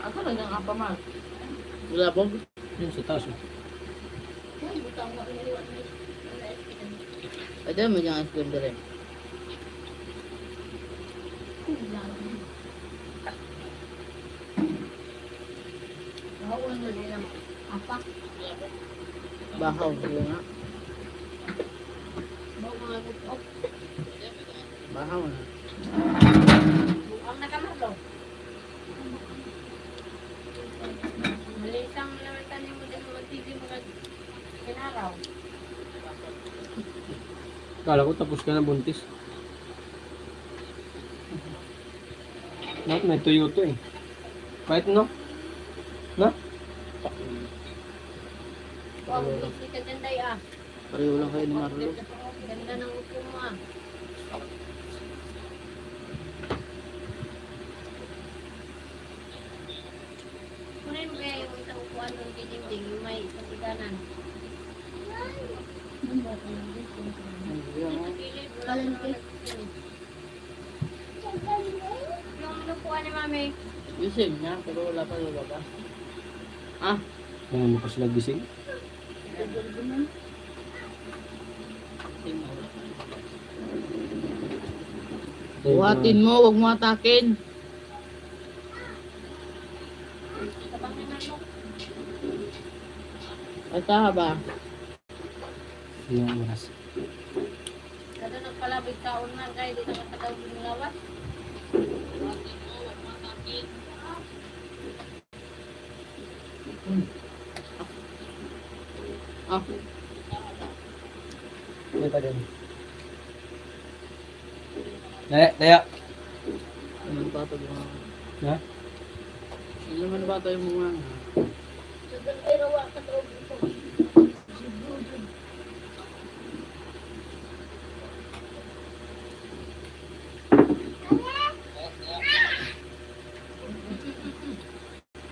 Ako lang yung apa ma. Wala bog. Yun sa taas. Oh. Pwede mo yung ice cream rin. Apa? Bahaw. Wala nga. Mga gutok. Bahaw na. Ang nakamalo. Malisang naman tanin mo din mag-tv mga kinaraw. Kala ko tapos ka na buntis. May tuyo to eh. Kahit no? Na? Wow, busy ka dyan day ah. Pareho lang kayo ni Marlo. Ganda ng upo mo ah. yun kaya yung isang upuan doon kay Dingding, yung may isang iganan. Sa gilid, wala ko naman nagsisilip. Yung inupuan ni Mami. Gising niya, pero wala pa lumabas. Ah, Ngayon mo pa sila gising. gising na. Buhatin mo, huwag mo atakin. Tabang ni Manok. Ata ba? Yung oras. Kada nagpalabig taon na kaya di naman tagaw yung lawas. Ah, Hindi pa din. Daya. naman ba ito mga... Ha? Ano naman ba ito yung mga... Sudan ay rawa ka to.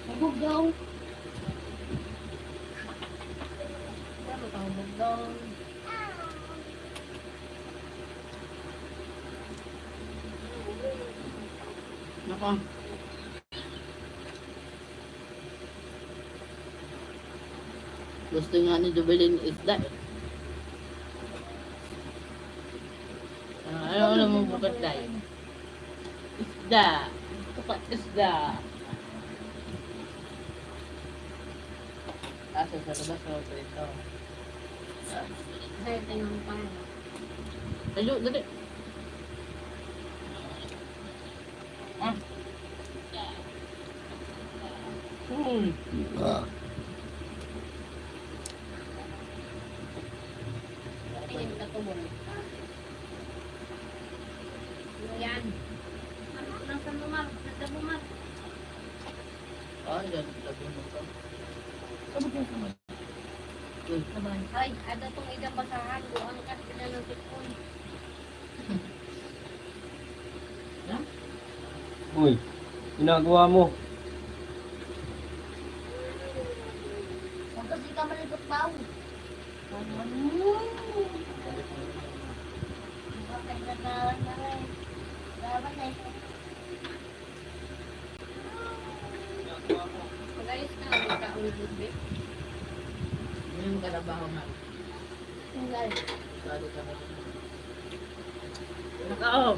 Mabugaw. Ano ka mabugaw? Nako. Gusto nga ni Jubilin isda eh. Ano mo bukat tayo? Isda. Bukat isda. Asa sa labas ako ito. Dahil tinang pa. Ayo, dali. Ah. Tingin ka tubol. Yan. Ano nang sandumar? Nagdabumar. Ah, yan. Sabi mo ito. Ay, ada tong idang basahan. Buang ka sila ng tipon. Uy, ginagawa mo. Huwag kasi ka malipot baw. Bakit nagkawan na rin? Dapat na ito. Mag-ayos ka na rin ka ulit bit. Ano yung karabaho man? Ang galing. Lalo ka na. Nakao.